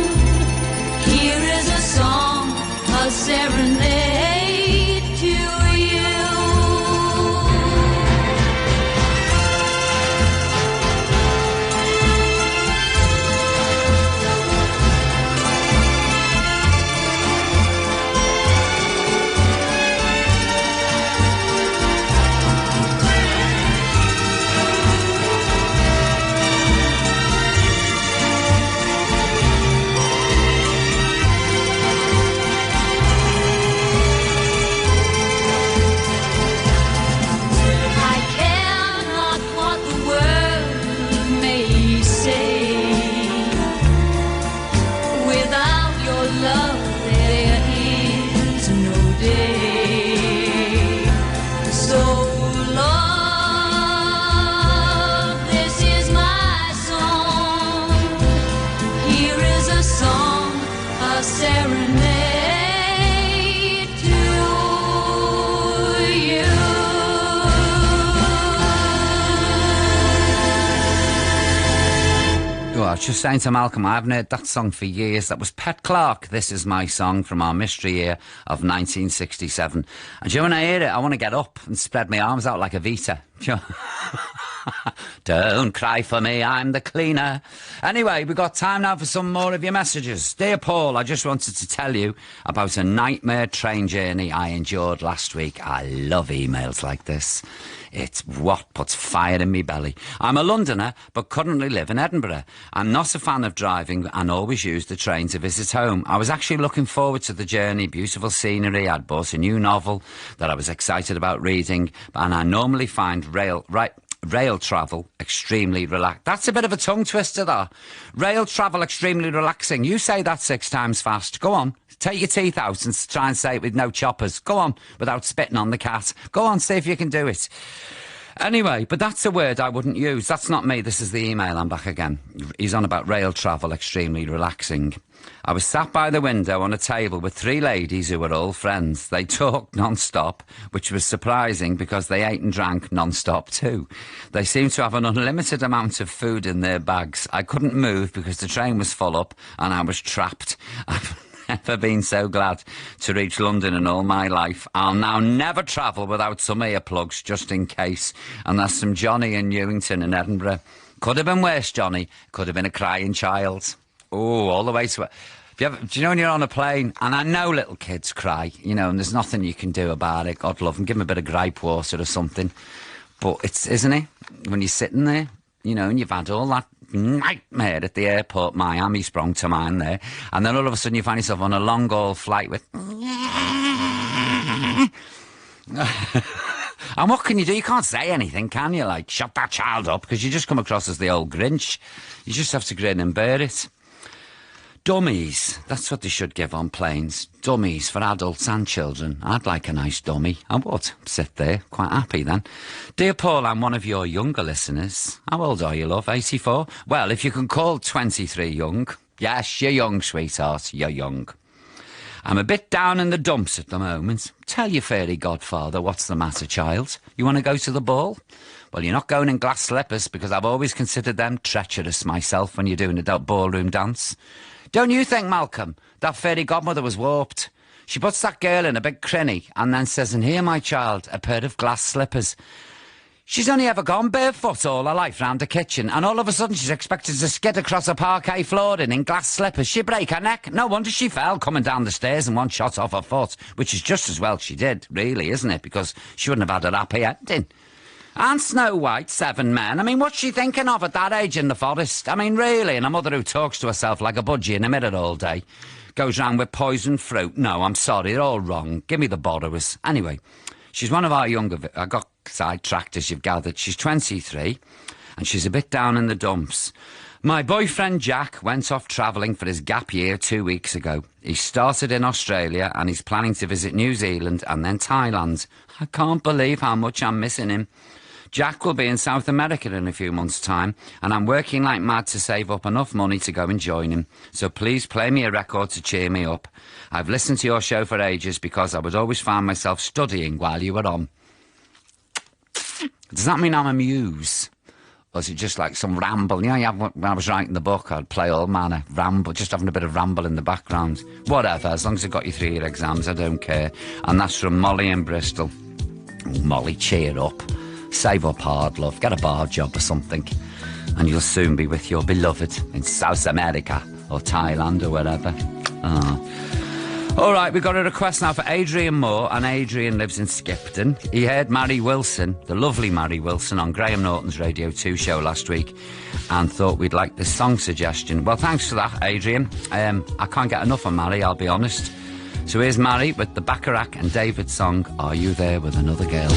Here is a song, a serenade to you. I care not what the world may say. Without your love there is no day. So love, this is my song. Here is a song, a serenade to you. Oh, I was just saying to Malcolm, I haven't heard that song for years. That was Pet Clark, This Is My Song, from our mystery year of 1967. And do you know, when I hear it, I want to get up and spread my arms out like a Vita. Do you know? Don't cry for me, I'm the cleaner. Anyway, we've got time now for some more of your messages. Dear Paul, I just wanted to tell you about a nightmare train journey I endured last week. I love emails like this. It's what puts fire in me belly. I'm a Londoner, but currently live in Edinburgh. I'm not a fan of driving and always use the train to visit home. I was actually looking forward to the journey, beautiful scenery. I'd bought a new novel that I was excited about reading, and I normally find rail travel extremely relaxed. That's a bit of a tongue twister, that. Rail travel extremely relaxing. You say that 6 times fast. Go on. Take your teeth out and try and say it with no choppers. Go on, without spitting on the cat. Go on, see if you can do it. Anyway, but that's a word I wouldn't use. That's not me. This is the email. I'm back again. He's on about rail travel extremely relaxing. I was sat by the window on a table with 3 ladies who were all friends. They talked non-stop, which was surprising because they ate and drank non-stop too. They seemed to have an unlimited amount of food in their bags. I couldn't move because the train was full up and I was trapped. never been so glad to reach London in all my life. I'll now never travel without some earplugs, just in case. And that's from Johnny in Newington in Edinburgh. Could have been worse, Johnny. Could have been a crying child. Oh, all the way to... Do you know when you're on a plane, and I know little kids cry, you know, and there's nothing you can do about it, God love them, give them a bit of gripe water or something. But it's, isn't it, when you're sitting there, you know, and you've had all that nightmare at the airport, Miami sprung to mind there, and then all of a sudden you find yourself on a long-haul flight with... And what can you do? You can't say anything, can you? Like, shut that child up, because you just come across as the old Grinch. You just have to grin and bear it. Dummies. That's what they should give on planes. Dummies for adults and children. I'd like a nice dummy. I would. Sit there, quite happy then. Dear Paul, I'm one of your younger listeners. How old are you, love? 84? Well, if you can call 23 young. Yes, you're young, sweetheart. You're young. I'm a bit down in the dumps at the moment. Tell your fairy godfather what's the matter, child. You want to go to the ball? Well, you're not going in glass slippers, because I've always considered them treacherous myself when you're doing a ballroom dance. Don't you think, Malcolm, that fairy godmother was warped? She puts that girl in a big crinny and then says, and here, my child, a pair of glass slippers. She's only ever gone barefoot all her life round the kitchen, and all of a sudden she's expected to skid across a parquet flooring in glass slippers. She'd break her neck. No wonder she fell coming down the stairs and one shot off her foot, which is just as well she did, really, isn't it? Because she wouldn't have had a happy ending. And Snow White, 7 men. I mean, what's she thinking of at that age in the forest? I mean, really, and a mother who talks to herself like a budgie in a mirror all day. Goes round with poisoned fruit. No, I'm sorry, they're all wrong. Give me the borrowers. Anyway, she's one of our younger... I got sidetracked, as you've gathered. She's 23, and she's a bit down in the dumps. My boyfriend Jack went off travelling for his gap year 2 weeks ago. He started in Australia, and he's planning to visit New Zealand and then Thailand. I can't believe how much I'm missing him. Jack will be in South America in a few months' time, and I'm working like mad to save up enough money to go and join him. So please play me a record to cheer me up. I've listened to your show for ages because I would always find myself studying while you were on. Does that mean I'm a muse? Or is it just like some ramble? You know, when I was writing the book, I'd play all manner, ramble, just having a bit of ramble in the background. Whatever, as long as I've got you through your exams, I don't care. And that's from Molly in Bristol. Oh, Molly, cheer up. Save up hard, love. Get a bar job or something. And you'll soon be with your beloved in South America or Thailand or wherever. All right, we've got a request now for Adrian Moore, and Adrian lives in Skipton. He heard Mary Wilson, the lovely Mary Wilson, on Graham Norton's Radio 2 show last week and thought we'd like this song suggestion. Well, thanks for that, Adrian. I can't get enough of Mary, I'll be honest. So here's Mary with the Bacharach and David song, Are You There With Another Girl?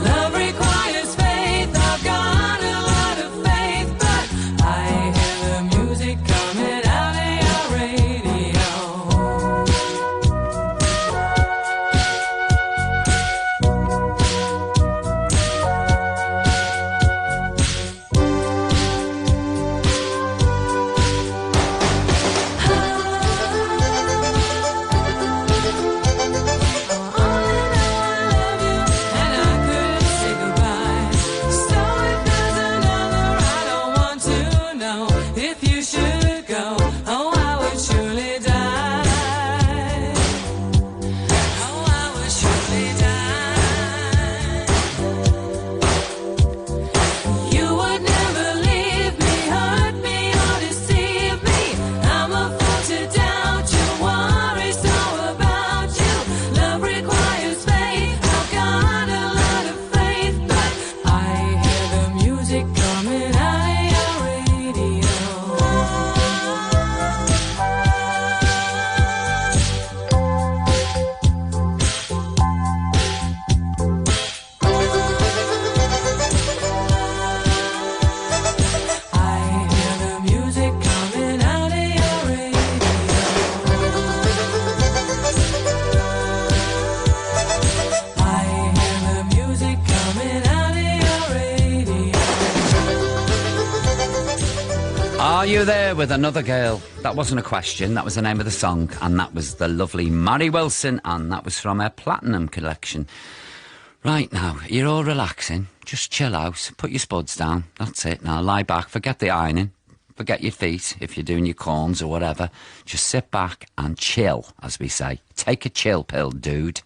Love requires faith. I've got a lot of faith. Are you there with another girl? That wasn't a question, that was the name of the song, and that was the lovely Mary Wilson, and that was from her Platinum collection. Right now, you're all relaxing, just chill out, put your spuds down, that's it. Now lie back, forget the ironing, forget your feet if you're doing your corns or whatever. Just sit back and chill, as we say. Take a chill pill, dude.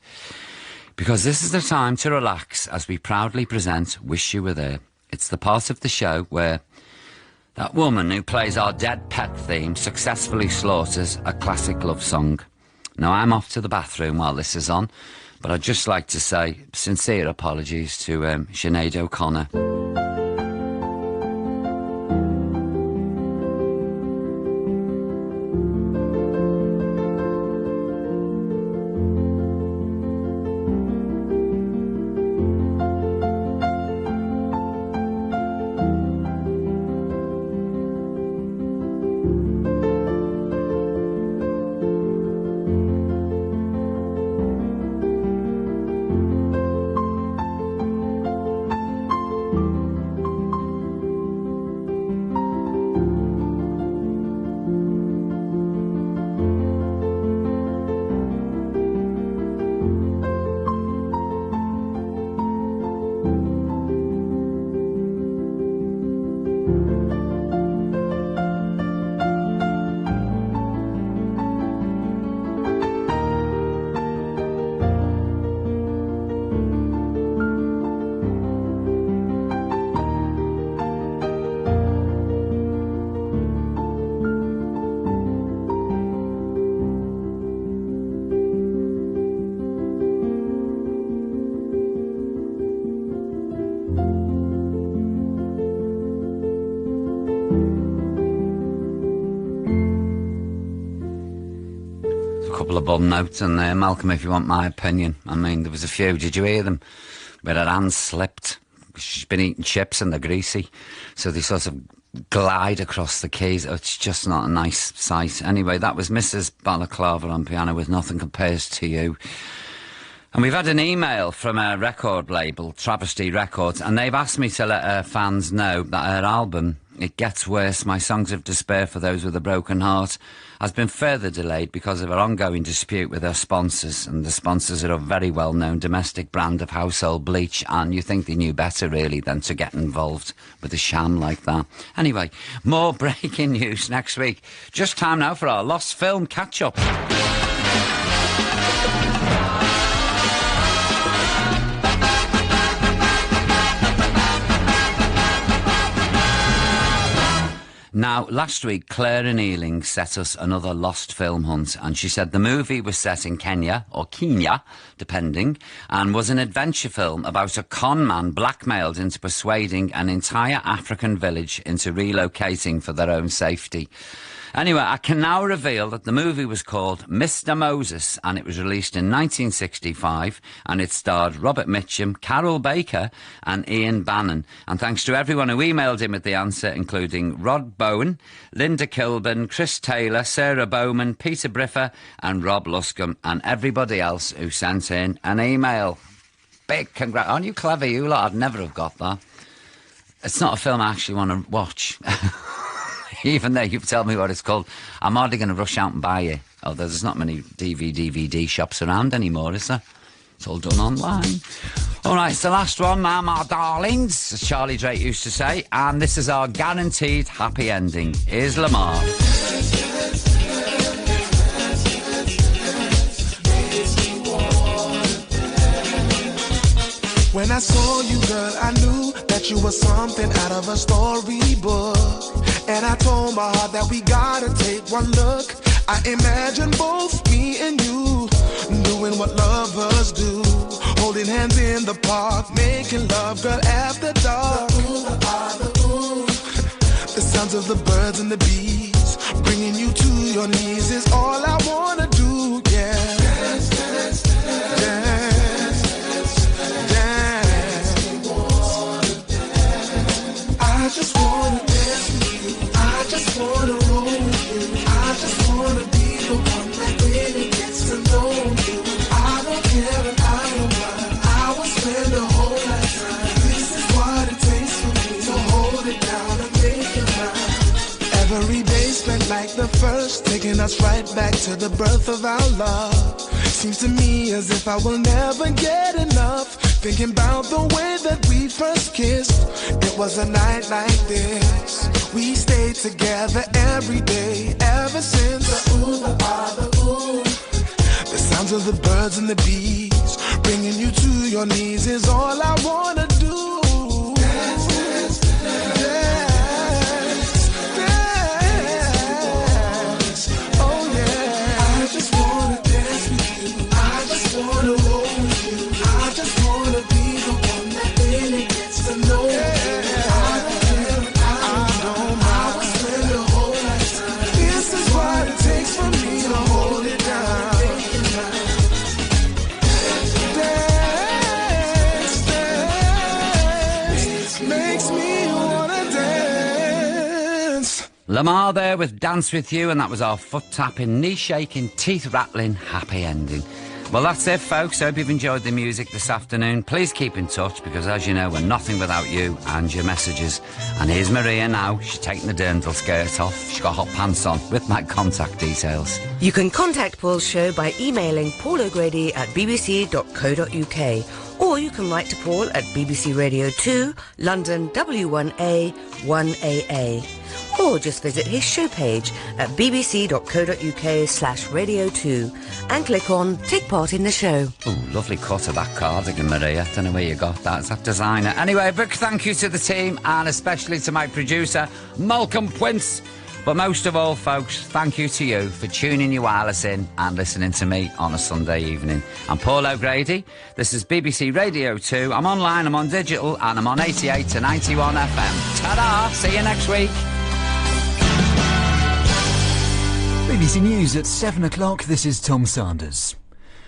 Because this is the time to relax as we proudly present Wish You Were There. It's the part of the show where that woman who plays our dead pet theme successfully slaughters a classic love song. Now, I'm off to the bathroom while this is on, but I'd just like to say sincere apologies to Sinead O'Connor. Of bum notes in there, Malcolm, if you want my opinion. I mean, there was a few, did you hear them? Where her hand slipped. She's been eating chips and they're greasy, so they sort of glide across the keys. It's just not a nice sight. Anyway, that was Mrs. Balaclava on piano with Nothing Compares to You. And we've had an email from a record label, Travesty Records, and they've asked me to let her fans know that her album, It Gets Worse, My Songs of Despair for Those with a Broken Heart, has been further delayed because of her ongoing dispute with her sponsors. And the sponsors are a very well-known domestic brand of household bleach, and you think they knew better, really, than to get involved with a sham like that. Anyway, more breaking news next week. Just time now for our Lost Film catch-up. Now, last week, Claire and Ealing set us another lost film hunt, and she said the movie was set in Kenya, or Kenya, depending, and was an adventure film about a con man blackmailed into persuading an entire African village into relocating for their own safety. Anyway, I can now reveal that the movie was called Mr. Moses, and it was released in 1965, and it starred Robert Mitchum, Carol Baker and Ian Bannon. And thanks to everyone who emailed in with the answer, including Rod Bowen, Linda Kilburn, Chris Taylor, Sarah Bowman, Peter Briffer and Rob Luscombe, and everybody else who sent in an email. Big congrats. Aren't you clever, you lot? I'd never have got that. It's not a film I actually want to watch. Even though you've told me what it's called, I'm hardly going to rush out and buy it. Although there's not many DVD shops around anymore, is there? It's all done online. All right, it's the last one now, my darlings, as Charlie Drake used to say. And this is our guaranteed happy ending. Here's Lamar. When I saw you, girl, I knew that you were something out of a storybook. And I told my heart that we gotta take one look. I imagine both me and you doing what lovers do, holding hands in the park, making love, girl, after dark. The sounds of the birds and the bees, bringing you to your knees is all I wanna do, yeah. Dance, dance, dance, dance, dance, dance. I just wanna dance with you. I just wanna roll with you. I just wanna be the one that really gets to know you. I don't care and I don't mind. I will spend a whole lifetime. This is what it takes for me to hold it down and make it mine. Every day spent like the first, taking us right back to the birth of our love. Seems to me as if I will never get enough, thinking about the way that we first kissed. It was a night like this, we stayed together every day, ever since. The ooh, the ah, the ooh. The sounds of the birds and the bees, bringing you to your knees is all I wanna do. Dance, dance, dance. Dance, dance. Oh yeah. I just wanna dance with you. I just wanna roll with you. I just wanna be the one that really gets to know you. I don't mind. I spend the whole lifetime. This is what it takes for me to hold it down. Lamar there with Dance With You, and that was our foot-tapping, knee-shaking, teeth-rattling, happy ending. Well, that's it, folks. Hope you've enjoyed the music this afternoon. Please keep in touch, because as you know, we're nothing without you and your messages. And here's Maria now. She's taking the dirndl skirt off. She's got hot pants on with my contact details. You can contact Paul's show by emailing paulogrady@bbc.co.uk, or you can write to Paul at BBC Radio 2, London W1A 1AA. Or just visit his show page at bbc.co.uk/radio2 and click on Take Part in the Show. Oh, lovely cut of that cardigan, Maria. Don't know where you got that. It's that designer. Anyway, a big thank you to the team and especially to my producer, Malcolm Quince. But most of all, folks, thank you to you for tuning your wireless in and listening to me on a Sunday evening. I'm Paul O'Grady. This is BBC Radio 2. I'm online, I'm on digital, and I'm on 88 to 91 FM. Ta-da! See you next week. BBC News at 7 o'clock. This is Tom Sanders.